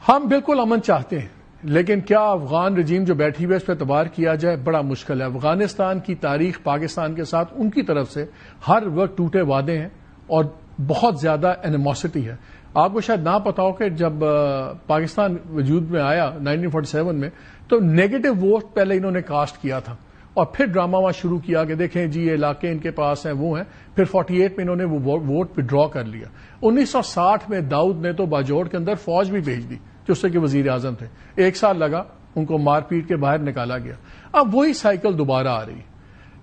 ہم بالکل امن چاہتے ہیں, لیکن کیا افغان رجیم جو بیٹھی ہوئی ہے اس پہ اعتبار کیا جائے؟ بڑا مشکل ہے. افغانستان کی تاریخ پاکستان کے ساتھ ان کی طرف سے ہر وقت ٹوٹے وعدے ہیں اور بہت زیادہ اینیموسٹی ہے. آپ کو شاید نہ پتا ہو کہ جب پاکستان وجود میں آیا 1947 میں تو نیگیٹو ووٹ پہلے انہوں نے کاسٹ کیا تھا اور پھر ڈرامہ وہاں شروع کیا کہ دیکھیں جی یہ علاقے ان کے پاس ہیں وہ ہیں. پھر 48 میں انہوں نے وہ ووٹ ودرا کر لیا. 1960 میں داؤد نے تو باجوڑ کے اندر فوج بھی بھیج دی جو اس سے کہ وزیر اعظم تھے. 1 سال لگا, ان کو مار پیٹ کے باہر نکالا گیا. اب وہی سائیکل دوبارہ آ رہی.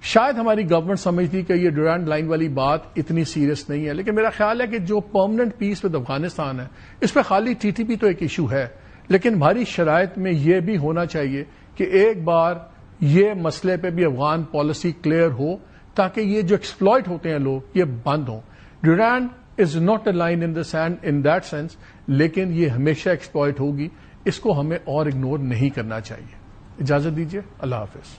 شاید ہماری گورنمنٹ سمجھتی کہ یہ ڈیورینڈ لائن والی بات اتنی سیریس نہیں ہے, لیکن میرا خیال ہے کہ جو پرماننٹ پیس ود افغانستان ہے اس پہ خالی ٹی ٹی پی تو ایک ایشو ہے, لیکن ہماری شرائط میں یہ بھی ہونا چاہیے کہ ایک بار یہ مسئلے پہ بھی افغان پالیسی کلیئر ہو تاکہ یہ جو ایکسپلائٹ ہوتے ہیں لوگ یہ بند ہوں. Durand is not a line in the sand in that sense, لیکن یہ ہمیشہ ایکسپلائٹ ہوگی. اس کو ہمیں اور اگنور نہیں کرنا چاہیے. اجازت دیجیے, اللہ حافظ.